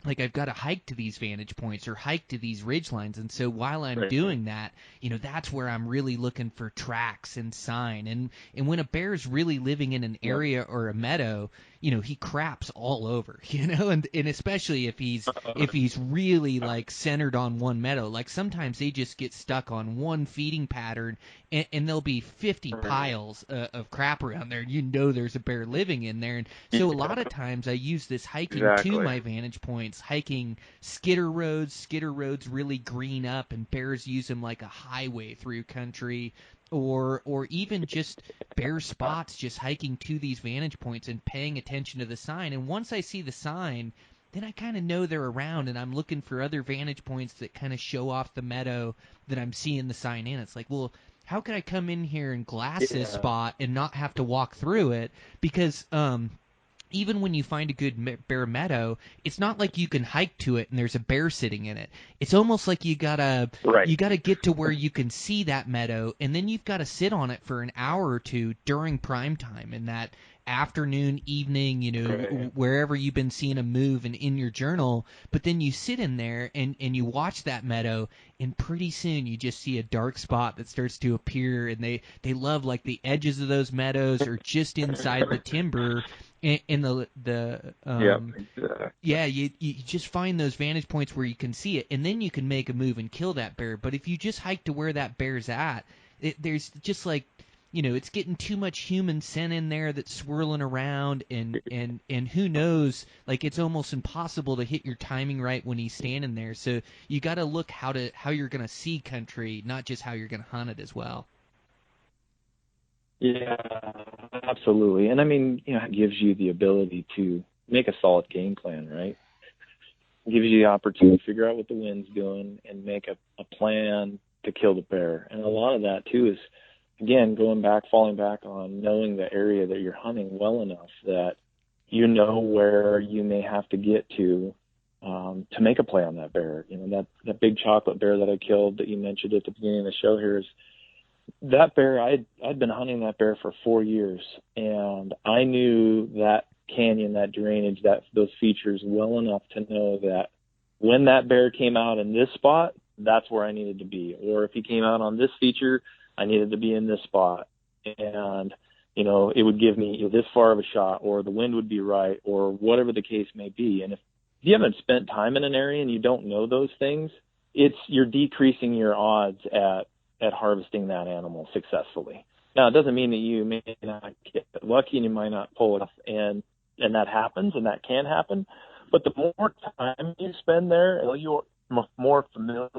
S4: like, I've got to hike to these vantage points or hike to these ridge lines. And so while I'm doing that, that's where I'm really looking for tracks and sign. And when a bear's really living in an area or a meadow, he craps all over, and especially if he's really, like, centered on one meadow. Like, sometimes they just get stuck on one feeding pattern, and there'll be 50 piles of crap around there. There's a bear living in there. And so a lot of times I use this hiking to my vantage points, hiking skidder roads really green up, and bears use them like a highway through country. Or even just bear spots, just hiking to these vantage points and paying attention to the sign. And once I see the sign, then I kind of know they're around, and I'm looking for other vantage points that kind of show off the meadow that I'm seeing the sign in. It's like, well, how can I come in here and glass this spot and not have to walk through it? Because even when you find a good bear meadow, it's not like you can hike to it and there's a bear sitting in it. It's almost like you gotta get to where you can see that meadow, and then you've got to sit on it for an hour or two during prime time, and afternoon, evening,
S2: Right.
S4: wherever you've been seeing them move and in your journal. But then you sit in there and you watch that meadow, and pretty soon you just see a dark spot that starts to appear, and they love like the edges of those meadows or just inside the timber. And
S2: Yep. Exactly.
S4: yeah, you just find those vantage points where you can see it, and then you can make a move and kill that bear. But if you just hike to where that bear's at, there's just like, it's getting too much human scent in there that's swirling around, and who knows, like it's almost impossible to hit your timing right when he's standing there. So you got to look how you're gonna see country, not just how you're gonna hunt it as well.
S6: Yeah, absolutely. And I mean, it gives you the ability to make a solid game plan, right? It gives you the opportunity to figure out what the wind's doing and make a plan to kill the bear. And a lot of that too is, again, falling back on knowing the area that you're hunting well enough that you know where you may have to get to make a play on that bear. That big chocolate bear that I killed that you mentioned at the beginning of the show here is that bear. I'd been hunting that bear for 4 years, and I knew that canyon, that drainage, those features well enough to know that when that bear came out in this spot, that's where I needed to be. Or if he came out on this feature, I needed to be in this spot. And, it would give me this far of a shot, or the wind would be right, or whatever the case may be. And if you haven't spent time in an area and you don't know those things, you're decreasing your odds at harvesting that animal successfully. Now, it doesn't mean that you may not get lucky and you might not pull it off, and that happens, and that can happen. But the more time you spend there, you're more familiar,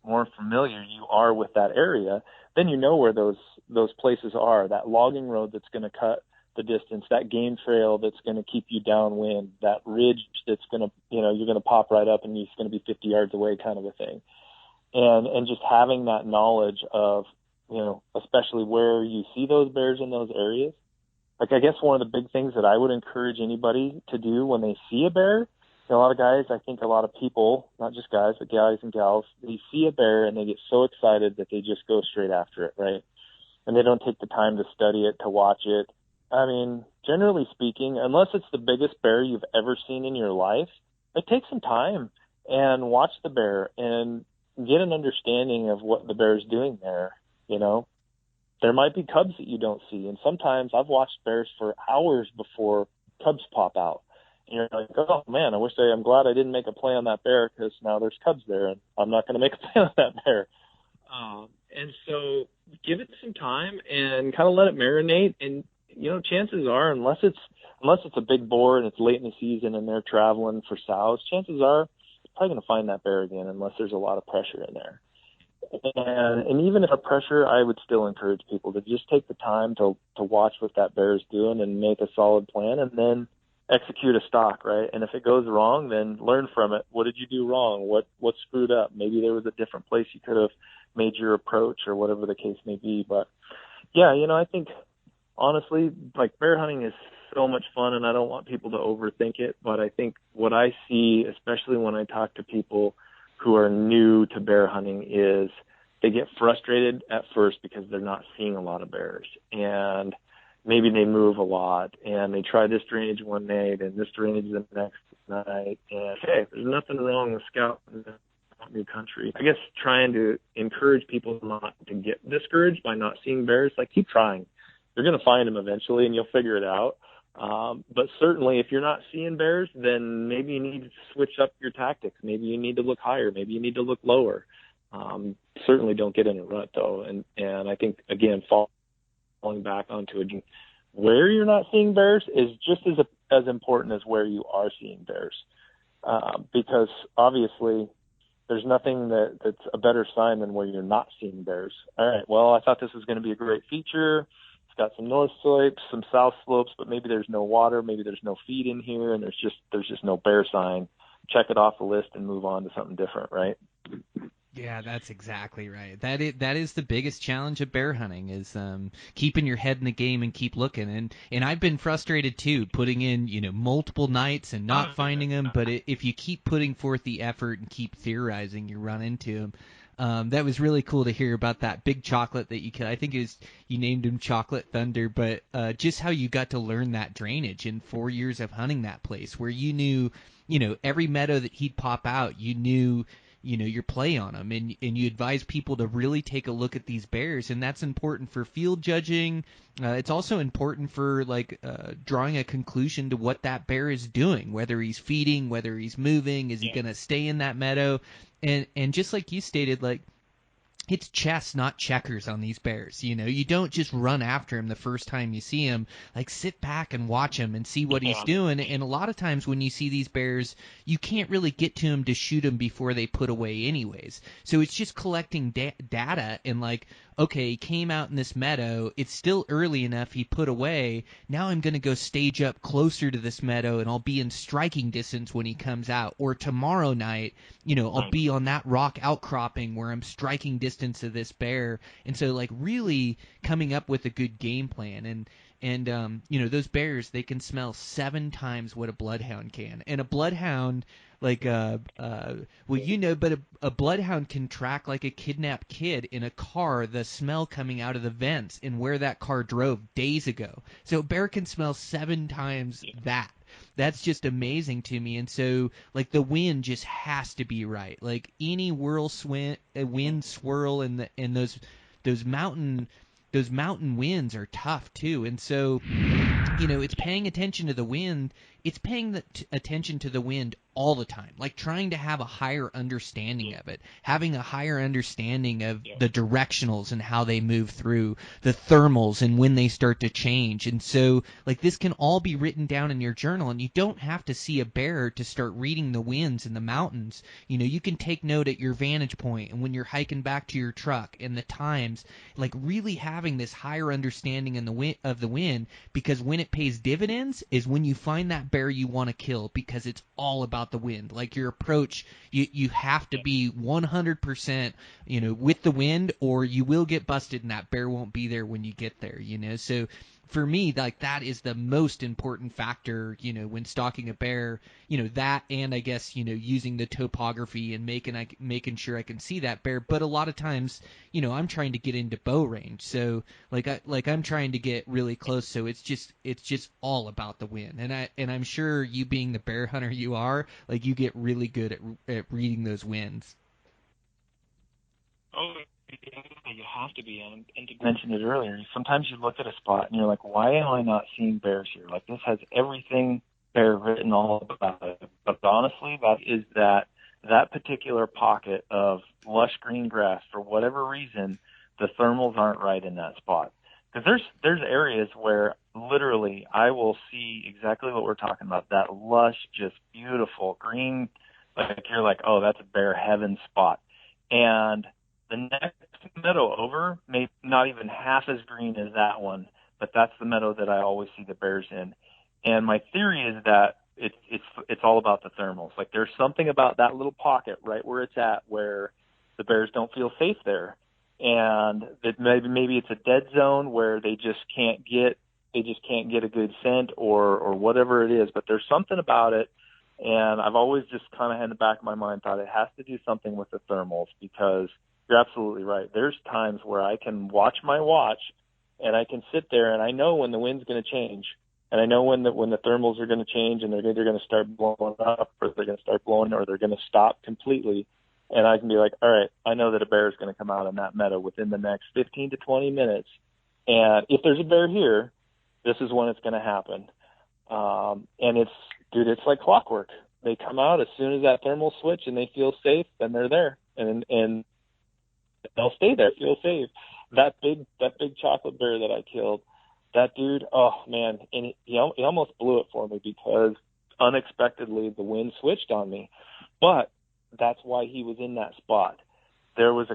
S6: more familiar you are with that area, then you know where those places are, that logging road that's going to cut the distance, that game trail that's going to keep you downwind, that ridge that's going to, you're going to pop right up and it's going to be 50 yards away kind of a thing. And just having that knowledge of, especially where you see those bears in those areas. Like, I guess one of the big things that I would encourage anybody to do when they see a bear, a lot of guys, I think a lot of people, not just guys, but guys and gals, they see a bear and they get so excited that they just go straight after it, right? And they don't take the time to study it, to watch it. I mean, generally speaking, unless it's the biggest bear you've ever seen in your life, take some time and watch the bear and get an understanding of what the bear is doing there. There might be cubs that you don't see, and sometimes I've watched bears for hours before cubs pop out. And you're like, oh man, I'm glad I didn't make a play on that bear, because now there's cubs there, and I'm not going to make a play on that bear. And so give it some time and kind of let it marinate. And chances are, unless it's a big boar and it's late in the season and they're traveling for sows, chances are you're probably going to find that bear again, unless there's a lot of pressure in there. And even if a pressure, I would still encourage people to just take the time to watch what that bear is doing and make a solid plan, and then execute a stalk, right? And if it goes wrong, then learn from it. What did you do wrong? What screwed up? Maybe there was a different place you could have made your approach, or whatever the case may be. But yeah, I think honestly, like, bear hunting is so much fun, and I don't want people to overthink it. But I think what I see, especially when I talk to people who are new to bear hunting, is they get frustrated at first because they're not seeing a lot of bears, and maybe they move a lot, and they try this drainage one night and this drainage the next night, and hey, there's nothing wrong with scouting new country. I guess trying to encourage people not to get discouraged by not seeing bears, like, keep trying. You're going to find them eventually, and you'll figure it out. But certainly, if you're not seeing bears, then maybe you need to switch up your tactics. Maybe you need to look higher. Maybe you need to look lower. Certainly don't get in a rut, though. And I think, again, falling back onto it, where you're not seeing bears is just as important as where you are seeing bears. Because obviously there's nothing that's a better sign than where you're not seeing bears. All right, well, I thought this was going to be a great feature. It's got some north slopes, some south slopes, but maybe there's no water, maybe there's no feed in here, and there's just no bear sign. Check it off the list and move on to something different, right?
S4: Yeah, that's exactly right. That is the biggest challenge of bear hunting is keeping your head in the game and keep looking. And I've been frustrated too, putting in multiple nights and not finding them. But if you keep putting forth the effort and keep theorizing, you run into them. That was really cool to hear about that big chocolate that you killed. I think you named him Chocolate Thunder, but just how you got to learn that drainage in 4 years of hunting that place, where you knew, every meadow that he'd pop out, you knew your play on them, and you advise people to really take a look at these bears, and that's important for field judging. It's also important for drawing a conclusion to what that bear is doing, whether he's feeding, whether he's moving, is he going to stay in that meadow, and just like you stated, it's chess, not checkers on these bears. You don't just run after him the first time you see him. Sit back and watch him and see what he's doing. And a lot of times when you see these bears, you can't really get to him to shoot him before they put away anyways. So it's just collecting data and okay, he came out in this meadow. It's still early enough. He put away. Now I'm going to go stage up closer to this meadow, and I'll be in striking distance when he comes out. Or tomorrow night, I'll be on that rock outcropping where I'm striking distance of this bear. And so, really coming up with a good game plan. And those bears, they can smell 7 times what a bloodhound can. And a bloodhound, but a bloodhound can track a kidnapped kid in a car, the smell coming out of the vents and where that car drove days ago. So a bear can smell 7 times that. That's just amazing to me. And so, the wind just has to be right. Any wind swirl and those mountain winds are tough too. And so, it's paying attention to the wind. It's paying attention to the wind all the time, trying to have a higher understanding of it, having a higher understanding of the directionals and how they move through, the thermals and when they start to change. And so, this can all be written down in your journal, and you don't have to see a bear to start reading the winds in the mountains. You can take note at your vantage point and when you're hiking back to your truck and the times, really having this higher understanding of the wind, because when it pays dividends is when you find that bear you want to kill, because it's all about the wind. Your approach, you have to be 100% with the wind, or you will get busted and that bear won't be there when you get there. So for me, that is the most important factor, when stalking a bear, that, and I guess, using the topography and making sure I can see that bear. But a lot of times, I'm trying to get into bow range. So I'm trying to get really close. So it's just all about the wind. And I'm sure you, being the bear hunter you are, you get really good at reading those winds.
S6: Oh, you have to be. And to mention it earlier, sometimes you look at a spot and you're like, why am I not seeing bears here? This has everything bear written all about it. But honestly, that particular pocket of lush green grass, for whatever reason, the thermals aren't right in that spot. Because there's areas where literally I will see exactly what we're talking about, that lush, just beautiful green, you're like, oh, that's a bear heaven spot. And the next meadow over, may not even half as green as that one, but that's the meadow that I always see the bears in. And my theory is that it's all about the thermals. There's something about that little pocket right where it's at where the bears don't feel safe there, and that maybe it's a dead zone where they just can't get a good scent or whatever it is. But there's something about it, and I've always just kind of in the back of my mind thought it has to do something with the thermals, because you're absolutely right. There's times where I can watch my watch and I can sit there and I know when the wind's going to change, and I know when the thermals are going to change, and they're either going to start blowing up, or they're going to start blowing, or they're going to stop completely. And I can be like, all right, I know that a bear is going to come out in that meadow within the next 15 to 20 minutes. And if there's a bear here, this is when it's going to happen. And it's like clockwork. They come out as soon as that thermal switch and they feel safe, then they're there. And they'll stay there, feel safe. That big chocolate bear that I killed, that dude, oh man, and he almost blew it for me, because unexpectedly the wind switched on me. But that's why he was in that spot. There was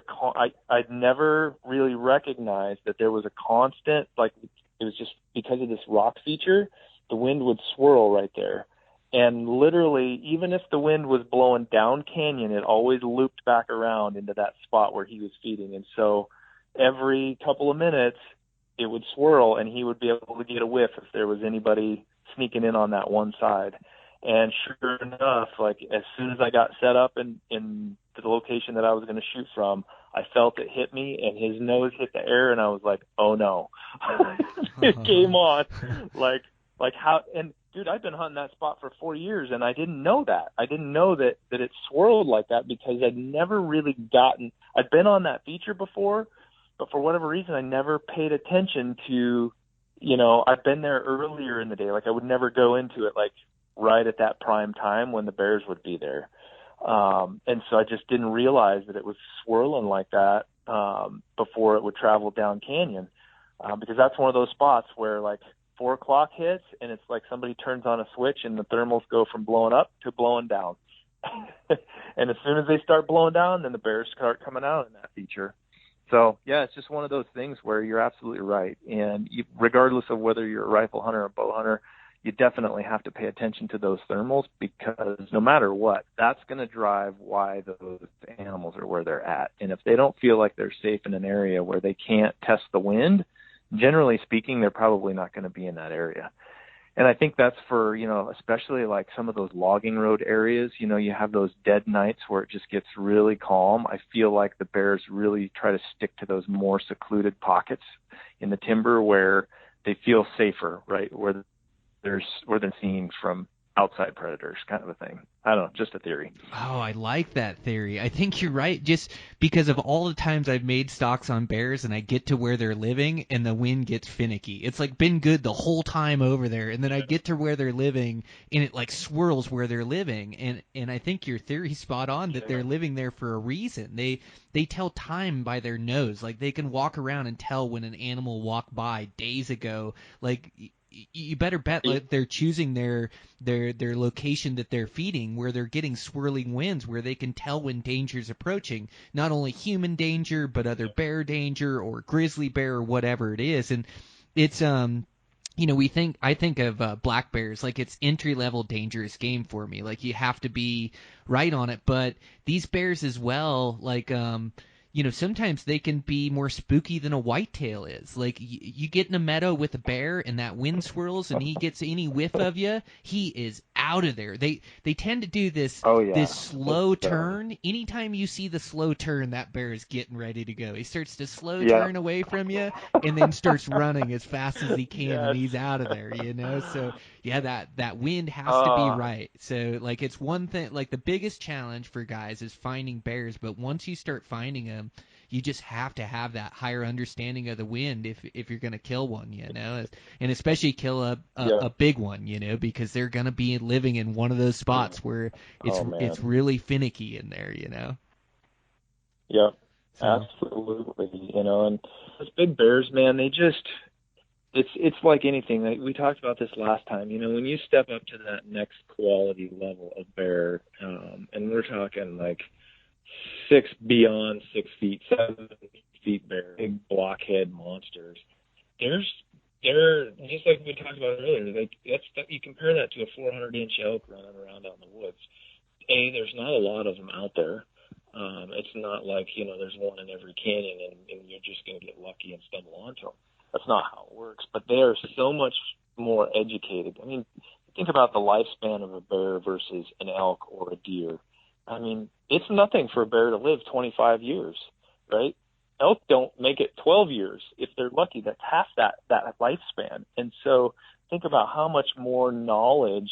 S6: I'd never really recognized that there was a constant, it was just because of this rock feature, the wind would swirl right there. And literally, even if the wind was blowing down canyon, it always looped back around into that spot where he was feeding. And so every couple of minutes, it would swirl, and he would be able to get a whiff if there was anybody sneaking in on that one side. And sure enough, like as soon as I got set up in the location that I was going to shoot from, I felt it hit me, and his nose hit the air, and I was like, oh no. It came on. Like how, and dude, I've been hunting that spot for 4 years, and I didn't know that. I didn't know that it swirled like that because I'd never really I'd been on that feature before, but for whatever reason, I never paid attention to, I'd been there earlier in the day. Like I would never go into it like right at that prime time when the bears would be there. And so I just didn't realize that it was swirling like that before it would travel down canyon, because that's one of those spots where like 4 o'clock hits and it's like somebody turns on a switch and the thermals go from blowing up to blowing down. And as soon as they start blowing down, then the bears start coming out in that feature. So, yeah, it's just one of those things where you're absolutely right. And regardless of whether you're a rifle hunter or a bow hunter, you definitely have to pay attention to those thermals, because no matter what, that's going to drive why those animals are where they're at. And if they don't feel like they're safe in an area where they can't test the wind, generally speaking, they're probably not going to be in that area. And I think that's for, especially like some of those logging road areas, you have those dead nights where it just gets really calm. I feel like the bears really try to stick to those more secluded pockets in the timber where they feel safer, right? Where they're seen from outside predators, kind of a thing. I don't know, just a theory.
S4: Oh, I like that theory. I think you're right, just because of all the times I've made stalks on bears and I get to where they're living and the wind gets finicky. It's like been good the whole time over there, and then I get to where they're living and it like swirls where they're living. And I think your theory's spot on, that they're living there for a reason. They tell time by their nose. Like they can walk around and tell when an animal walked by days ago. Like you better bet like they're choosing their location that they're feeding, where they're getting swirling winds, where they can tell when danger's approaching, not only human danger but other bear danger or grizzly bear or whatever it is. And it's I think of black bears like it's entry level dangerous game for me. Like you have to be right on it, but these bears as well, like sometimes they can be more spooky than a whitetail is. Like you get in a meadow with a bear and that wind swirls and he gets any whiff of you, he is out of there. They tend to do this this slow turn. Anytime you see the slow turn, that bear is getting ready to go. He starts to slow turn away from you and then starts running as fast as he can, and he's out of there, So yeah, that wind has to be right. So like it's one thing, like the biggest challenge for guys is finding bears, but once you start finding them, you just have to have that higher understanding of the wind if you're going to kill one, and especially kill a big one, because they're going to be living in one of those spots where it's really finicky in there,
S6: Yeah,
S4: so.
S6: Absolutely. And those big bears, man, they just, it's like anything. Like we talked about this last time. When you step up to that next quality level of bear, and we're talking like beyond 6 feet, 7 feet bear, big blockhead monsters. They're just like we talked about earlier. Like you compare that to a 400-inch elk running around out in the woods. There's not a lot of them out there. It's not like there's one in every canyon and you're just going to get lucky and stumble onto them. That's not how it works. But they are so much more educated. I mean, think about the lifespan of a bear versus an elk or a deer. I mean, it's nothing for a bear to live 25 years, right? Elk don't make it 12 years. If they're lucky, that's half that lifespan. And so think about how much more knowledge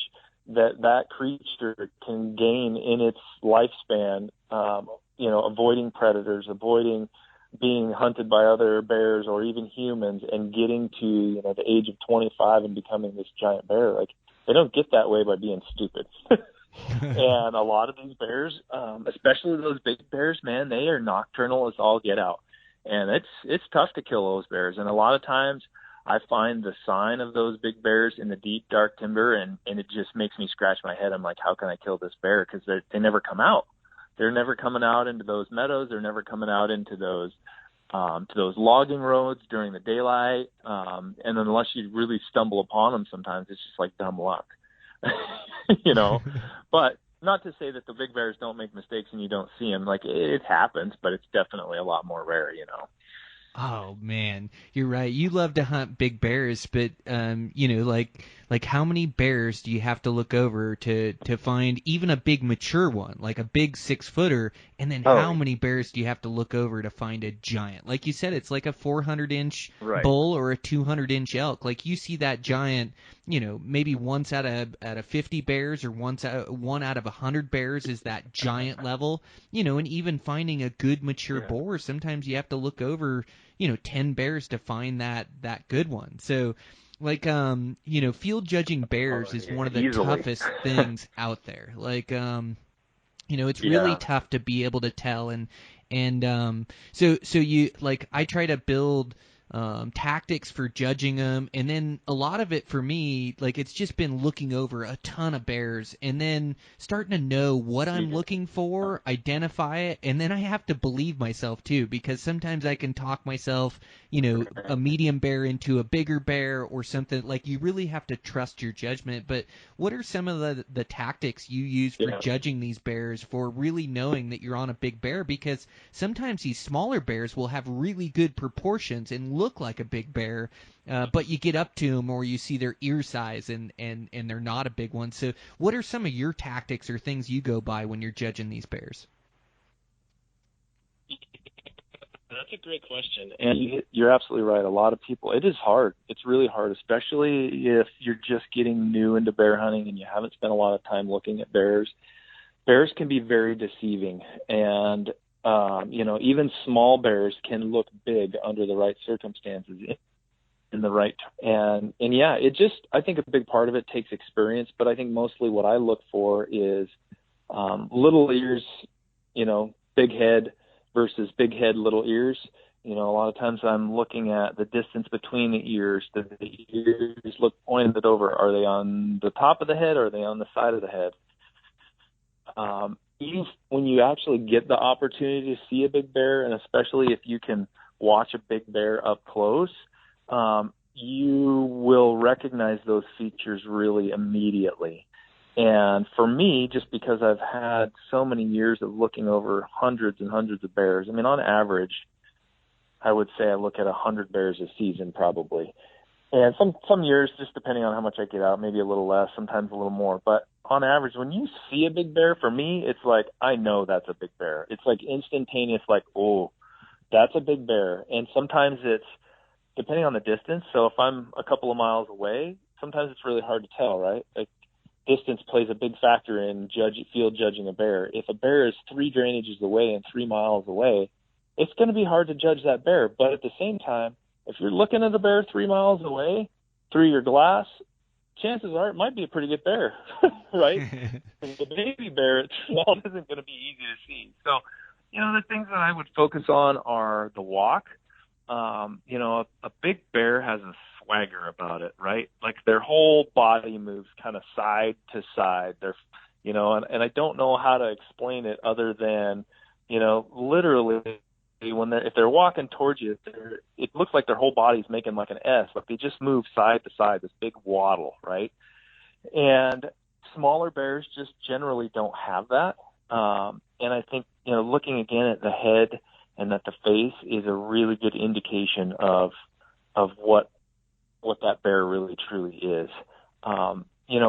S6: that creature can gain in its lifespan, avoiding predators, avoiding being hunted by other bears or even humans, and getting to, the age of 25 and becoming this giant bear. Like, they don't get that way by being stupid. And a lot of these bears, especially those big bears, man, they are nocturnal as all get out. And it's tough to kill those bears. And a lot of times I find the sign of those big bears in the deep, dark timber, and it just makes me scratch my head. I'm like, how can I kill this bear? Because they never come out. They're never coming out into those meadows. They're never coming out into those logging roads during the daylight. And unless you really stumble upon them, sometimes it's just like dumb luck. But not to say that the big bears don't make mistakes and you don't see them. Like, it happens, but it's definitely a lot more rare.
S4: Oh man, you're right. You love to hunt big bears, but like how many bears do you have to look over to find even a big mature one, like a big 6-footer, and then how many bears do you have to look over to find a giant? Like you said, it's like a 400-inch bull or a 200-inch elk. Like you see that giant, maybe once out of 50 bears, or one out of 100 bears is that giant level. And even finding a good mature boar, sometimes you have to look over 10 bears to find that good one. So like field judging bears is one of the toughest things out there. Like it's really tough to be able to tell, and so you, like, I try to build tactics for judging them, and then a lot of it for me, like, it's just been looking over a ton of bears and then starting to know what I'm looking for, identify it, and then I have to believe myself too, because sometimes I can talk myself, a medium bear into a bigger bear or something. Like, you really have to trust your judgment. But what are some of the tactics you use for judging these bears, for really knowing that you're on a big bear? Because sometimes these smaller bears will have really good proportions and look like a big bear, but you get up to them or you see their ear size and they're not a big one. So what are some of your tactics or things you go by when you're judging these bears?
S6: That's a great question. And you're absolutely right. A lot of people, it is hard. It's really hard, especially if you're just getting new into bear hunting and you haven't spent a lot of time looking at bears. Bears can be very deceiving, and even small bears can look big under the right circumstances, in the right. And I think a big part of it takes experience, but I think mostly what I look for is little ears, big head versus big head, little ears. A lot of times I'm looking at the distance between the ears. Do the ears look pointed over? Are they on the top of the head, or are they on the side of the head? Even when you actually get the opportunity to see a big bear, and especially if you can watch a big bear up close, you will recognize those features really immediately. And for me, just because I've had so many years of looking over hundreds and hundreds of bears, I mean, on average, I would say I look at 100 bears a season probably. And some years, just depending on how much I get out, maybe a little less, sometimes a little more. But on average, when you see a big bear, for me, it's like, I know that's a big bear. It's like instantaneous, like, oh, that's a big bear. And sometimes it's depending on the distance. So if I'm a couple of miles away, sometimes it's really hard to tell, right? Like, distance plays a big factor in field judging a bear. If a bear is 3 drainages away and 3 miles away, it's going to be hard to judge that bear. But at the same time, if you're looking at a bear 3 miles away through your glass, chances are it might be a pretty good bear, right? The baby bear at 3 miles isn't going to be easy to see. So, the things that I would focus on are the walk. A big bear has a swagger about it, right? Like, their whole body moves kind of side to side. They're, and I don't know how to explain it other than, literally, if they're walking towards you, it looks like their whole body's making like an S. Like, they just move side to side, this big waddle, right? And smaller bears just generally don't have that. And I think, looking again at the head and at the face is a really good indication of what that bear really truly is.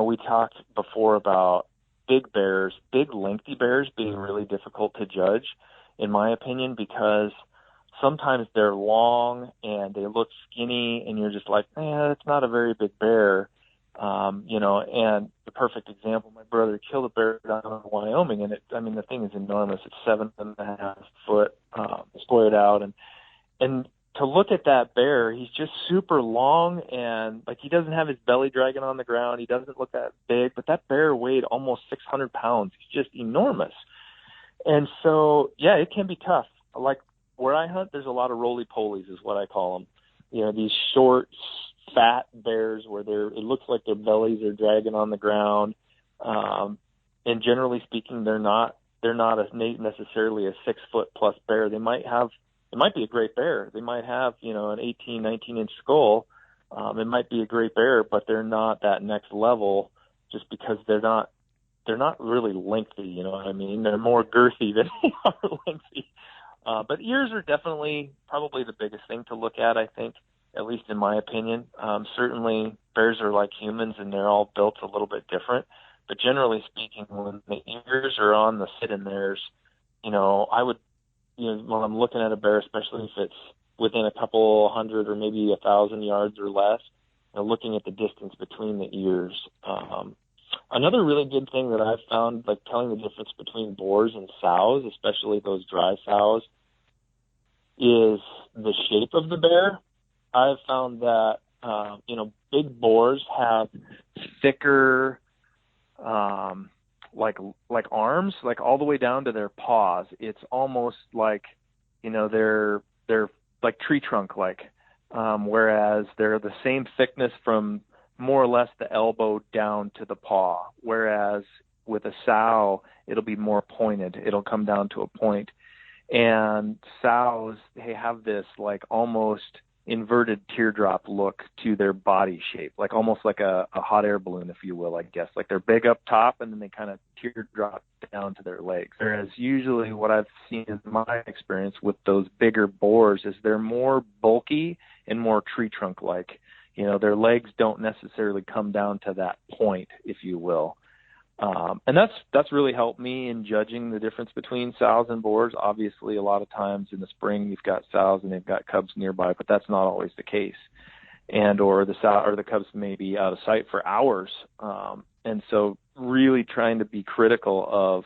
S6: We talked before about big bears, big lengthy bears being really difficult to judge, in my opinion, because sometimes they're long and they look skinny and you're just like, it's not a very big bear. And the perfect example, my brother killed a bear down in Wyoming, and the thing is enormous. It's 7.5 foot, squared out. And to look at that bear, he's just super long, and like, he doesn't have his belly dragging on the ground. He doesn't look that big, but that bear weighed almost 600 pounds. He's just enormous. And so, it can be tough. Like, where I hunt, there's a lot of roly-polies is what I call them. These short, fat bears where it looks like their bellies are dragging on the ground. And generally speaking, they're not necessarily a 6 foot plus bear. It might be a great bear. They might have, an 18, 19 inch skull. It might be a great bear, but they're not that next level just because they're not really lengthy. You know what I mean? They're more girthy than they are lengthy. But ears are definitely probably the biggest thing to look at, I think, at least in my opinion. Certainly bears are like humans and they're all built a little bit different. But generally speaking, when the ears are on the sit in theirs, I would, when I'm looking at a bear, especially if it's within a couple hundred or maybe 1,000 yards or less, looking at the distance between the ears. Another really good thing that I've found, like telling the difference between boars and sows, especially those dry sows, is the shape of the bear. I've found that, big boars have thicker, like arms, like all the way down to their paws. It's almost like, they're like tree trunk like, whereas they're the same thickness from more or less the elbow down to the paw. Whereas with a sow, it'll be more pointed. It'll come down to a point. And sows, they have this like almost inverted teardrop look to their body shape, like almost like a hot air balloon, if you will, I guess. Like they're big up top and then they kind of teardrop down to their legs. Whereas usually what I've seen in my experience with those bigger boars is they're more bulky and more tree trunk like. Their legs don't necessarily come down to that point, if you will. And that's really helped me in judging the difference between sows and boars. Obviously, a lot of times in the spring you've got sows and they've got cubs nearby, but that's not always the case. Or the cubs may be out of sight for hours. And so really trying to be critical of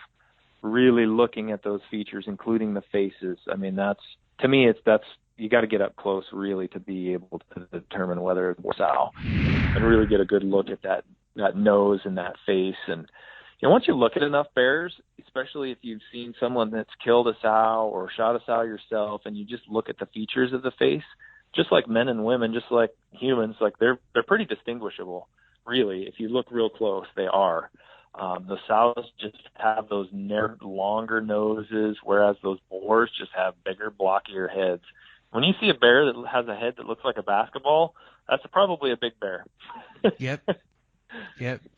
S6: really looking at those features, including the faces. I mean, that's you got to get up close really to be able to determine whether it's a sow and really get a good look at that nose and that face. And once you look at enough bears, especially if you've seen someone that's killed a sow or shot a sow yourself, and you just look at the features of the face, just like men and women, just like humans, like they're pretty distinguishable, really. If you look real close, they are. The sows just have those longer noses, whereas those boars just have bigger, blockier heads. When you see a bear that has a head that looks like a basketball, that's probably a big bear.
S4: Yep.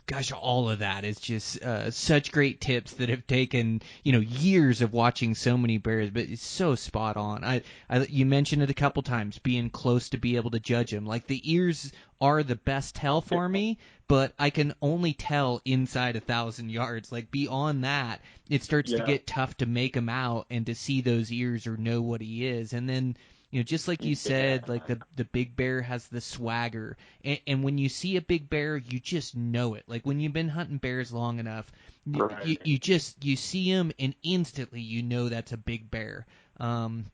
S4: Gosh, all of that is just such great tips that have taken, years of watching so many bears, but it's so spot on. You mentioned it a couple times, being close to be able to judge them. Like the ears are the best tell for me, but I can only tell inside 1,000 yards. Like beyond that, it starts to get tough to make him out and to see those ears or know what he is. And then, just like you said, like the big bear has the swagger, and when you see a big bear, you just know it. Like when you've been hunting bears long enough,
S6: Right.
S4: you see him and instantly you know that's a big bear. Like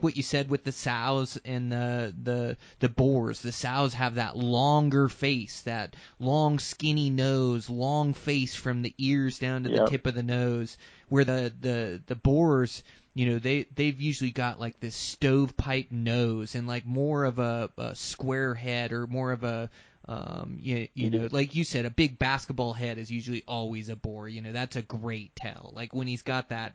S4: what you said with the sows and the boars. The sows have that longer face, that long skinny nose, long face from the ears down to the tip of the nose, where the boars, they've usually got like this stovepipe nose and like more of a square head, or more of a like you said, a big basketball head is usually always a boar. That's a great tell. Like when he's got that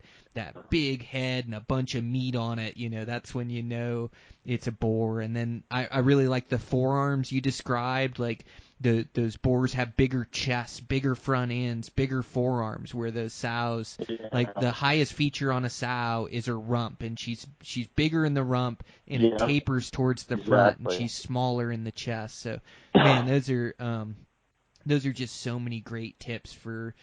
S4: big head and a bunch of meat on it, that's when you know it's a boar. And then I really like the forearms you described. Like those boars have bigger chests, bigger front ends, bigger forearms, where those sows, like the highest feature on a sow is her rump, and she's bigger in the rump and it tapers towards the front, and she's smaller in the chest. So man, those are just so many great tips for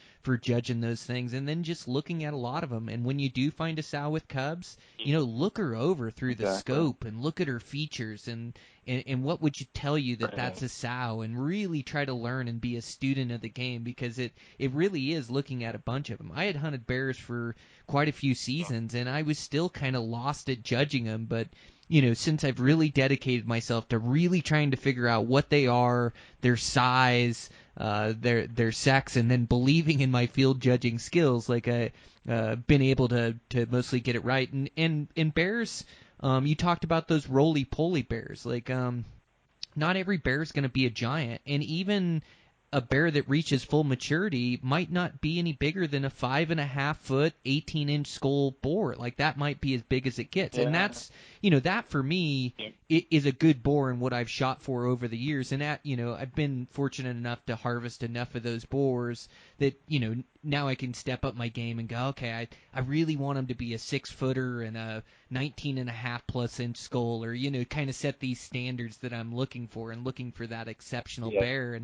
S4: judging those things, and then just looking at a lot of them. And when you do find a sow with cubs, look her over through the scope and look at her features, and what would you tell you that that's a sow, and really try to learn and be a student of the game, because it really is looking at a bunch of them. I had hunted bears for quite a few seasons, and I was still kind of lost at judging them, but since I've really dedicated myself to really trying to figure out what they are, their size, their sex, and then believing in my field judging skills, like been able to mostly get it right. And bears, you talked about those roly-poly bears. Like not every bear is going to be a giant, and even a bear that reaches full maturity might not be any bigger than a 5.5 foot, 18-inch skull boar. Like that might be as big as it gets, and that's that for me is a good boar in what I've shot for over the years. And I've been fortunate enough to harvest enough of those boars that now I can step up my game and go, okay, I really want them to be a 6-footer and a 19.5+ inch skull, or kind of set these standards that I'm looking for and looking for that exceptional bear.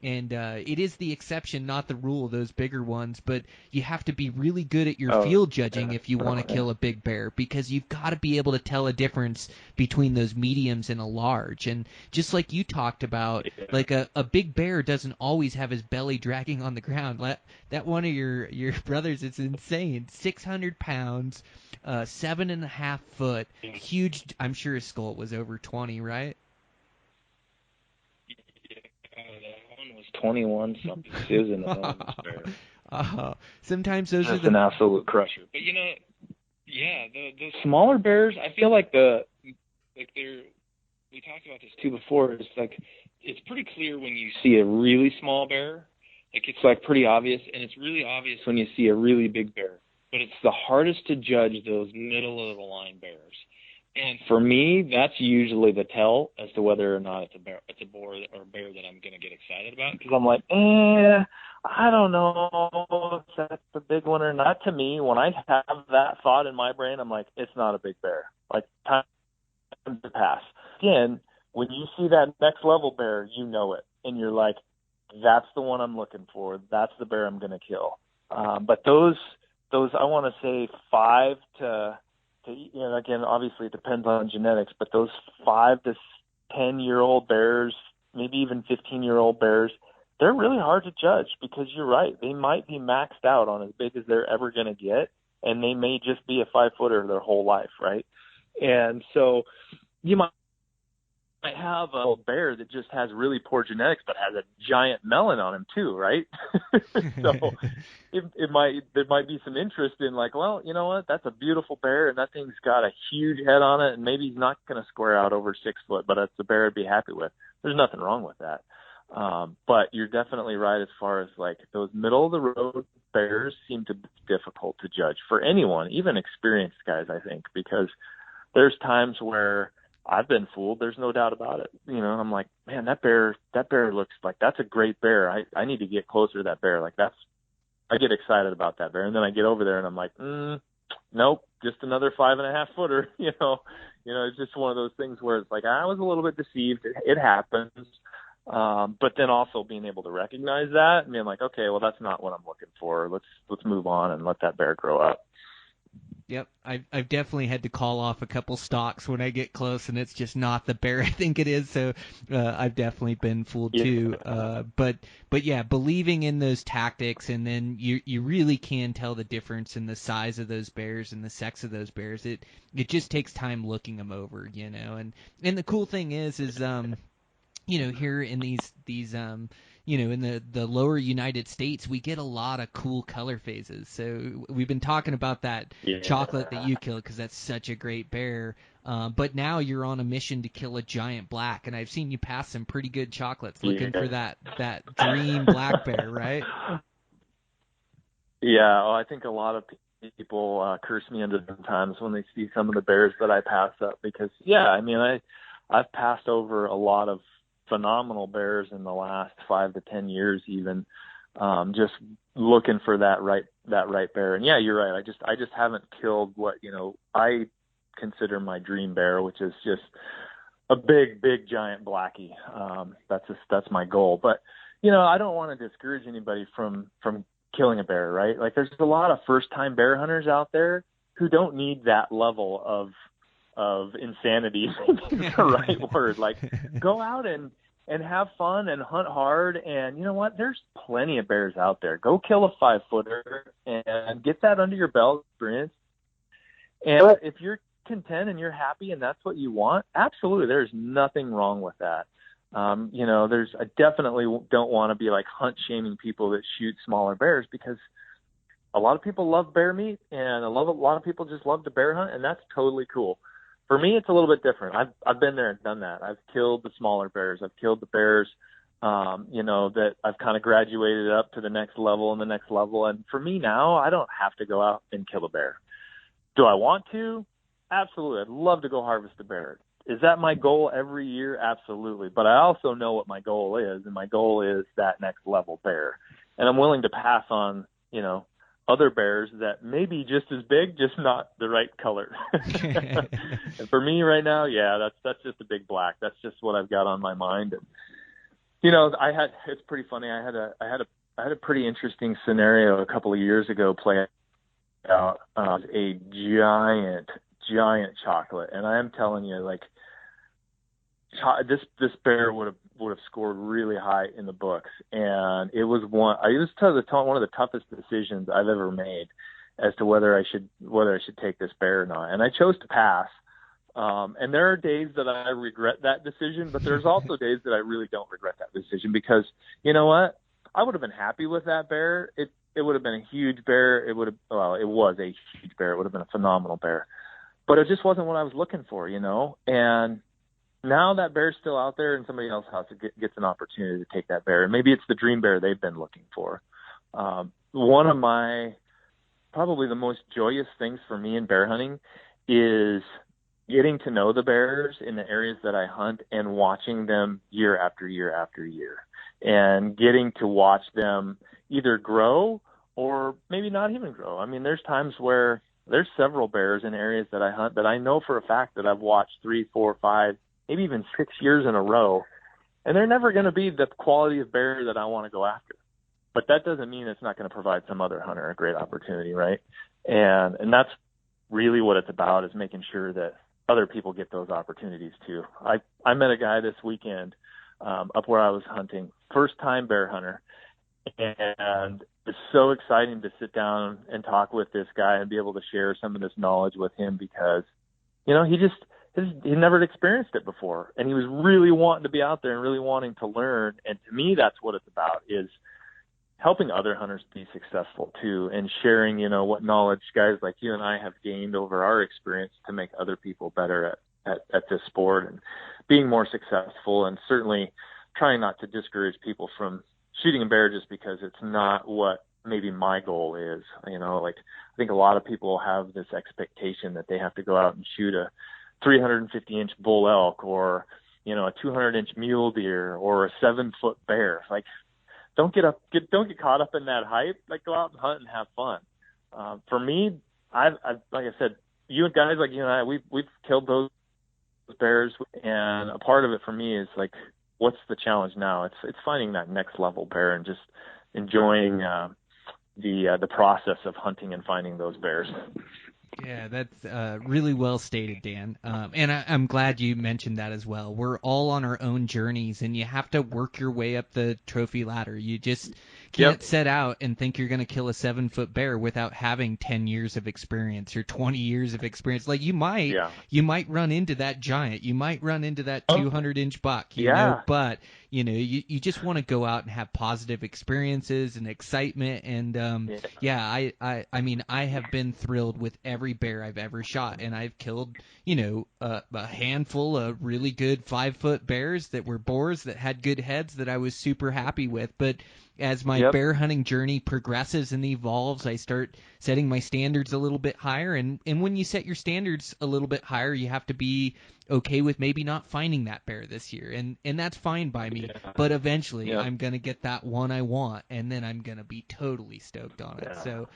S4: And it is the exception, not the rule, those bigger ones. But you have to be really good at your field judging if you want to kill a big bear, because you've got to be able to tell a difference between those mediums and a large. And just like you talked about, like a big bear doesn't always have his belly dragging on the ground. That one of your brothers, it's insane. 600 pounds, 7.5 foot, huge. I'm sure his skull was over 20, right?
S6: That one was 21 something. It was an enormous bear.
S4: Sometimes those are
S6: an absolute crusher. But the smaller bears, I feel like we talked about this too before. It's like it's pretty clear when you see a really small bear. Like it's like pretty obvious, and it's really obvious when you see a really big bear. But it's the hardest to judge those middle of the line bears. And for me, that's usually the tell as to whether or not it's a boar or a bear that I'm going to get excited about. Because I'm like, I don't know if that's a big one or not. To me, when I have that thought in my brain, I'm like, it's not a big bear. Like, time to pass. Again, when you see that next level bear, you know it. And you're like, that's the one I'm looking for. That's the bear I'm going to kill. But those, I want to say 5 to again, obviously it depends on genetics, but those 5 to 10-year-old bears, maybe even 15-year-old bears, they're really hard to judge, because you're right. They might be maxed out on as big as they're ever going to get, and they may just be a 5-footer their whole life, right? And so you might have a bear that just has really poor genetics but has a giant melon on him too, right? So there might be some interest in, like, well, you know what, that's a beautiful bear and that thing's got a huge head on it, and maybe he's not going to square out over 6 foot, but it's a bear I'd be happy with. There's nothing wrong with that. But you're definitely right as far as like those middle of the road bears seem to be difficult to judge for anyone, even experienced guys, I think, because there's times where I've been fooled. There's no doubt about it. I'm like, man, that bear looks like that's a great bear. I need to get closer to that bear. Like I get excited about that bear. And then I get over there and I'm like, nope, just another 5.5 footer. It's just one of those things where it's like, I was a little bit deceived. It happens. But then also being able to recognize that and being like, okay, well, that's not what I'm looking for. Let's move on and let that bear grow up.
S4: Yep, I've definitely had to call off a couple stalks when I get close, and it's just not the bear I think it is. So I've definitely been fooled too. But yeah, believing in those tactics, and then you really can tell the difference in the size of those bears and the sex of those bears. It just takes time looking them over, And the cool thing is here in these in the lower United States, we get a lot of cool color phases. So we've been talking about that chocolate that you killed, because that's such a great bear. But now you're on a mission to kill a giant black, and I've seen you pass some pretty good chocolates looking for that dream black bear, right?
S6: Yeah, well, I think a lot of people curse me under sometimes when they see some of the bears that I pass up, because I've passed over a lot of phenomenal bears in the last 5 to 10 years, even just looking for that right bear. And yeah, you're right. I just haven't killed what I consider my dream bear, which is just a big giant blackie. That's my goal. But I don't want to discourage anybody from killing a bear, right? Like, there's a lot of first time bear hunters out there who don't need that level of insanity, is the right word. Like, go out and have fun and hunt hard. And you know what? There's plenty of bears out there. Go kill a 5-footer and get that under your belt experience. And if you're content and you're happy and that's what you want, absolutely, there's nothing wrong with that. I definitely don't want to be like hunt shaming people that shoot smaller bears, because a lot of people love bear meat and a lot of people just love to bear hunt, and that's totally cool. For me, it's a little bit different. I've been there and done that. I've killed the smaller bears. I've killed the bears that I've kind of graduated up to the next level and the next level. And for me now, I don't have to go out and kill a bear. Do I want to? Absolutely. I'd love to go harvest a bear. Is that my goal every year? Absolutely. But I also know what my goal is, and my goal is that next level bear. And I'm willing to pass on, other bears that may be just as big, just not the right color. And for me right now, that's just a big black. That's just what I've got on my mind. And, it's pretty funny. I had a pretty interesting scenario a couple of years ago play out a giant chocolate. And I am telling you, this bear would have scored really high in the books, and it was one of the toughest decisions I've ever made as to whether I should take this bear or not. And I chose to pass. And there are days that I regret that decision, but there's also days that I really don't regret that decision, because you know what? I would have been happy with that bear. It would have been a huge bear. It was a huge bear. It would have been a phenomenal bear, but it just wasn't what I was looking for, and now that bear's still out there, and somebody else gets an opportunity to take that bear. And maybe it's the dream bear they've been looking for. One of my probably the most joyous things for me in bear hunting is getting to know the bears in the areas that I hunt and watching them year after year after year, and getting to watch them either grow or maybe not even grow. I mean, there's times where there's several bears in areas that I hunt that I know for a fact that I've watched 3, 4, 5, maybe even 6 years in a row, and they're never going to be the quality of bear that I want to go after. But that doesn't mean it's not going to provide some other hunter a great opportunity, right? And that's really what it's about, is making sure that other people get those opportunities too. I met a guy this weekend up where I was hunting, first-time bear hunter, and it's so exciting to sit down and talk with this guy and be able to share some of this knowledge with him, because, he never experienced it before, and he was really wanting to be out there and really wanting to learn. And to me, that's what it's about, is helping other hunters be successful too, and sharing, what knowledge guys like you and I have gained over our experience to make other people better at this sport and being more successful, and certainly trying not to discourage people from shooting a bear just because it's not what maybe my goal is. I think a lot of people have this expectation that they have to go out and shoot a 350-inch bull elk, or a 200-inch mule deer, or a 7-foot bear. Don't get caught up in that hype. Go out and hunt and have fun. For me, I've like I said, you guys like you and I, we've killed those bears, and a part of it for me is what's the challenge now? It's finding that next level bear and just enjoying the process of hunting and finding those bears.
S4: Yeah, that's really well stated, Dan. And I'm glad you mentioned that as well. We're all on our own journeys, and you have to work your way up the trophy ladder. You just can't set out and think you're going to kill a 7-foot bear without having 10 years of experience or 20 years of experience. You might run into that giant. You might run into that 200-inch buck, you know, but you just want to go out and have positive experiences and excitement. And I mean, I have been thrilled with every bear I've ever shot, and I've killed, a handful of really good 5-foot bears that were boars that had good heads that I was super happy with. But as my bear hunting journey progresses and evolves, I start setting my standards a little bit higher. And when you set your standards a little bit higher, you have to be okay with maybe not finding that bear this year. And that's fine by me. But eventually I'm going to get that one I want, and then I'm going to be totally stoked on it. So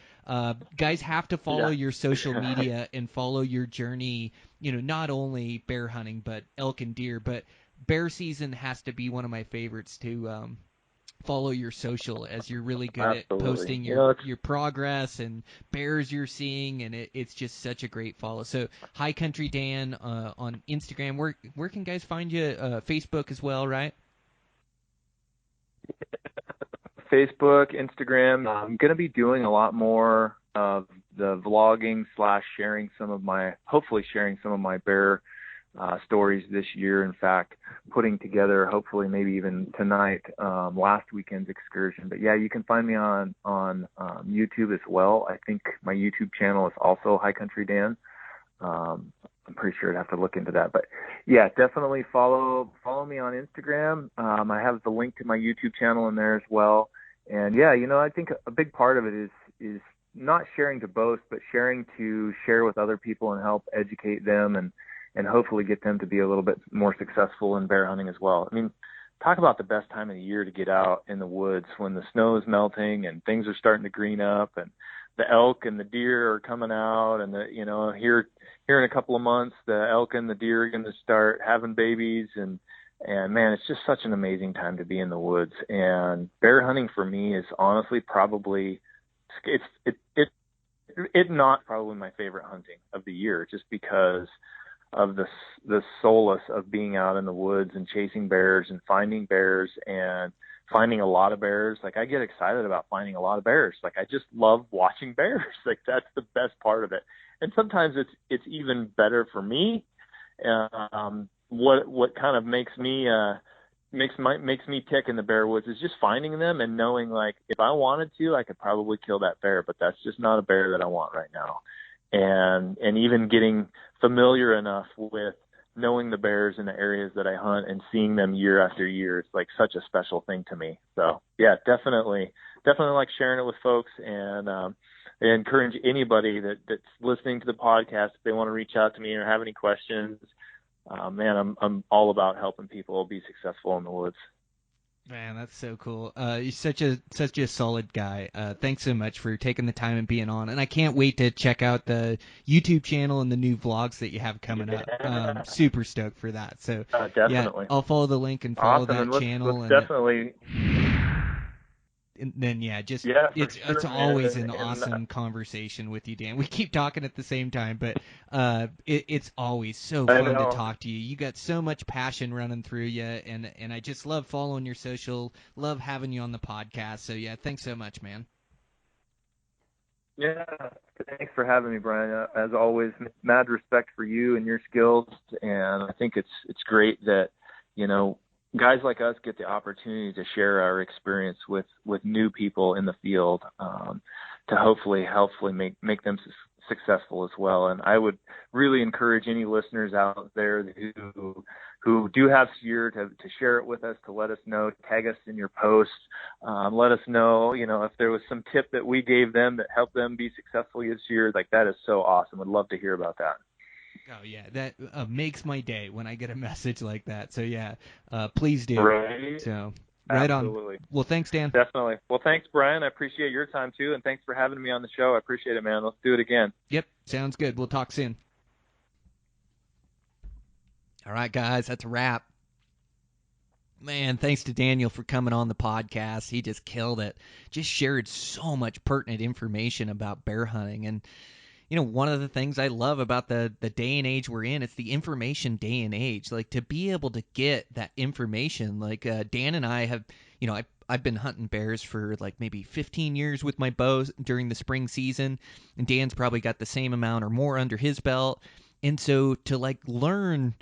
S4: guys have to follow your social media and follow your journey, not only bear hunting, but elk and deer. But bear season has to be one of my favorites to follow your social, as you're really good at posting your progress and bears you're seeing, and it's just such a great follow. So High Country Dan on Instagram. Where can guys find you? Facebook as well, right?
S6: Facebook, Instagram. I'm going to be doing a lot more of the vlogging / hopefully sharing some of my bear stories this year. In fact, putting together, hopefully maybe even tonight, last weekend's excursion. But yeah, you can find me on YouTube as well. I think my YouTube channel is also High Country Dan. I'm pretty sure I'd have to look into that. But yeah, definitely follow me on Instagram. I have the link to my YouTube channel in there as well. And yeah, I think a big part of it is not sharing to boast, but sharing to share with other people and help educate them and hopefully get them to be a little bit more successful in bear hunting as well. I mean, talk about the best time of the year to get out in the woods when the snow is melting and things are starting to green up and the elk and the deer are coming out, and here in a couple of months the elk and the deer are going to start having babies, and man, it's just such an amazing time to be in the woods. And bear hunting for me is honestly probably it's not probably my favorite hunting of the year, just because of the solace of being out in the woods and chasing bears and finding bears and finding a lot of bears. Like, I get excited about finding a lot of bears. Like, I just love watching bears. Like, that's the best part of it. And sometimes it's even better for me. What kind of makes me tick in the bear woods is just finding them and knowing, like, if I wanted to, I could probably kill that bear, but that's just not a bear that I want right now. And even getting familiar enough with knowing the bears in the areas that I hunt and seeing them year after year, it's like such a special thing to me. So yeah, definitely like sharing it with folks. And I encourage anybody that's listening to the podcast, if they want to reach out to me or have any questions, man, I'm all about helping people be successful in the woods.
S4: Man, that's so cool. You're such a solid guy. Thanks so much for taking the time and being on. And I can't wait to check out the YouTube channel and the new vlogs that you have coming up. Super stoked for that. So
S6: definitely.
S4: Yeah, I'll follow the link and follow that
S6: and
S4: channel.
S6: Let's definitely.
S4: And then it's
S6: sure,
S4: always
S6: man.
S4: an awesome conversation with you, Dan. We keep talking at the same time, but it's always so fun to talk to you. You got so much passion running through you, and I just love following your social, love having you on the podcast. So yeah, thanks so much, man.
S6: Yeah, thanks for having me, Brian. As always, mad respect for you and your skills, and I think it's great that guys like us get the opportunity to share our experience with new people in the field, to hopefully make them successful as well. And I would really encourage any listeners out there who do have steer to share it with us, to let us know, tag us in your posts, let us know, if there was some tip that we gave them that helped them be successful this year. Like, that is so awesome. I'd love to hear about that.
S4: Oh, yeah, that makes my day when I get a message like that. So, yeah, please do.
S6: Right.
S4: So, right
S6: Absolutely.
S4: on. Well, thanks, Dan.
S6: Definitely. Well, thanks, Brian. I appreciate your time, too, and thanks for having me on the show. I appreciate it, man. Let's do it again.
S4: Yep, sounds good. We'll talk soon. All right, guys, that's a wrap. Man, thanks to Daniel for coming on the podcast. He just killed it. Just shared so much pertinent information about bear hunting. And one of the things I love about the day and age we're in, it's the information day and age. Like, to be able to get that information, like Dan and I have, I've been hunting bears for like maybe 15 years with my bow during the spring season, and Dan's probably got the same amount or more under his belt. And so to like learn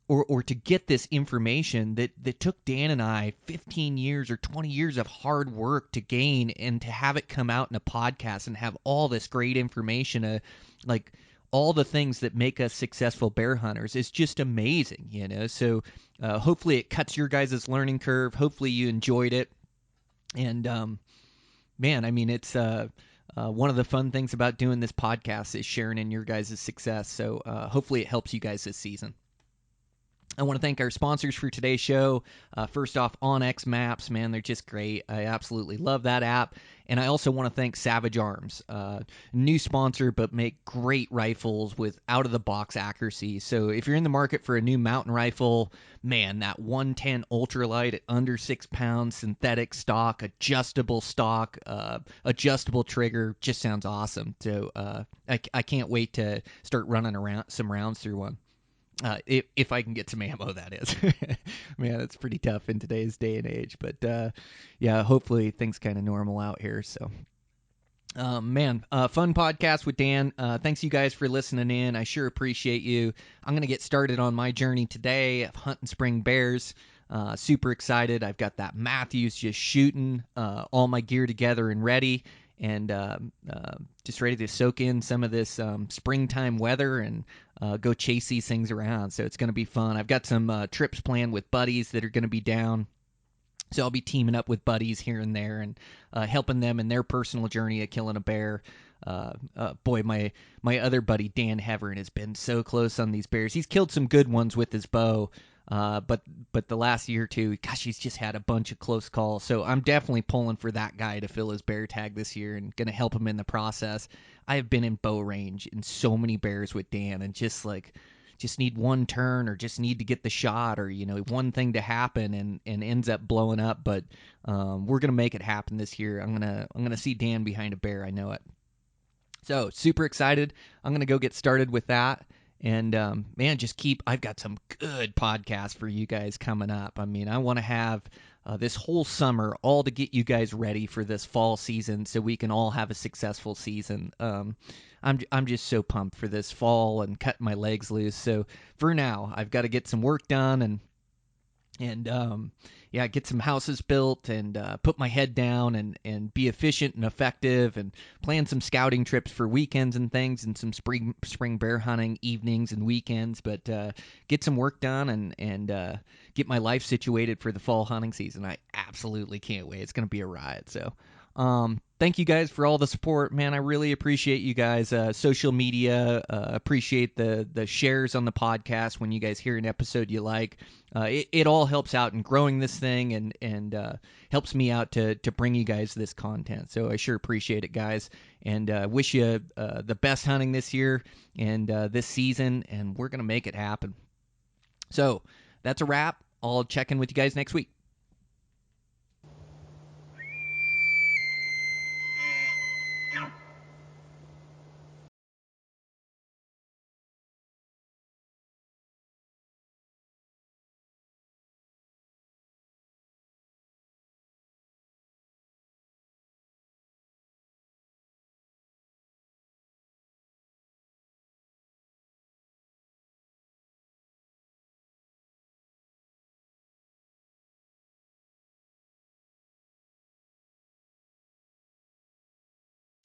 S4: or to get this information that took Dan and I 15 years or 20 years of hard work to gain, and to have it come out in a podcast and have all this great information, like all the things that make us successful bear hunters, is just amazing, So hopefully it cuts your guys' learning curve. Hopefully you enjoyed it. And, man, I mean, it's one of the fun things about doing this podcast is sharing in your guys' success. So hopefully it helps you guys this season. I want to thank our sponsors for today's show. First off, OnX Maps, man, they're just great. I absolutely love that app. And I also want to thank Savage Arms, new sponsor, but make great rifles with out-of-the-box accuracy. So if you're in the market for a new mountain rifle, man, that 110 Ultralight at under 6 pounds, synthetic stock, adjustable trigger, just sounds awesome. So I can't wait to start running around some rounds through one. If I can get some ammo, that is. Man, it's pretty tough in today's day and age. But, yeah, hopefully things kind of normal out here. So, man, fun podcast with Dan. Thanks, you guys, for listening in. I sure appreciate you. I'm going to get started on my journey today of hunting spring bears. Super excited. I've got that Matthews just shooting, all my gear together and ready. And just ready to soak in some of this springtime weather and go chase these things around. So it's going to be fun. I've got some trips planned with buddies that are going to be down. So I'll be teaming up with buddies here and there and helping them in their personal journey of killing a bear. Boy, my other buddy Dan Heverin has been so close on these bears. He's killed some good ones with his bow, but the last year or two, gosh, he's just had a bunch of close calls. So I'm definitely pulling for that guy to fill his bear tag this year and going to help him in the process. I have been in bow range in so many bears with Dan, and just need one turn or just need to get the shot or, one thing to happen and ends up blowing up. But we're going to make it happen this year. I'm going to see Dan behind a bear. I know it. So super excited. I'm going to go get started with that. And man, I've got some good podcasts for you guys coming up. I mean, I want to have this whole summer all to get you guys ready for this fall season so we can all have a successful season. I'm just so pumped for this fall and cutting my legs loose. So for now, I've got to get some work done and get some houses built and put my head down and be efficient and effective and plan some scouting trips for weekends and things and some spring bear hunting evenings and weekends. But get some work done and get my life situated for the fall hunting season. I absolutely can't wait. It's going to be a ride. So thank you guys for all the support, man. I really appreciate you guys. Social media, appreciate the shares on the podcast when you guys hear an episode you like. It all helps out in growing this thing and helps me out to bring you guys this content. So I sure appreciate it, guys. And wish you the best hunting this year and this season, and we're going to make it happen. So that's a wrap. I'll check in with you guys next week.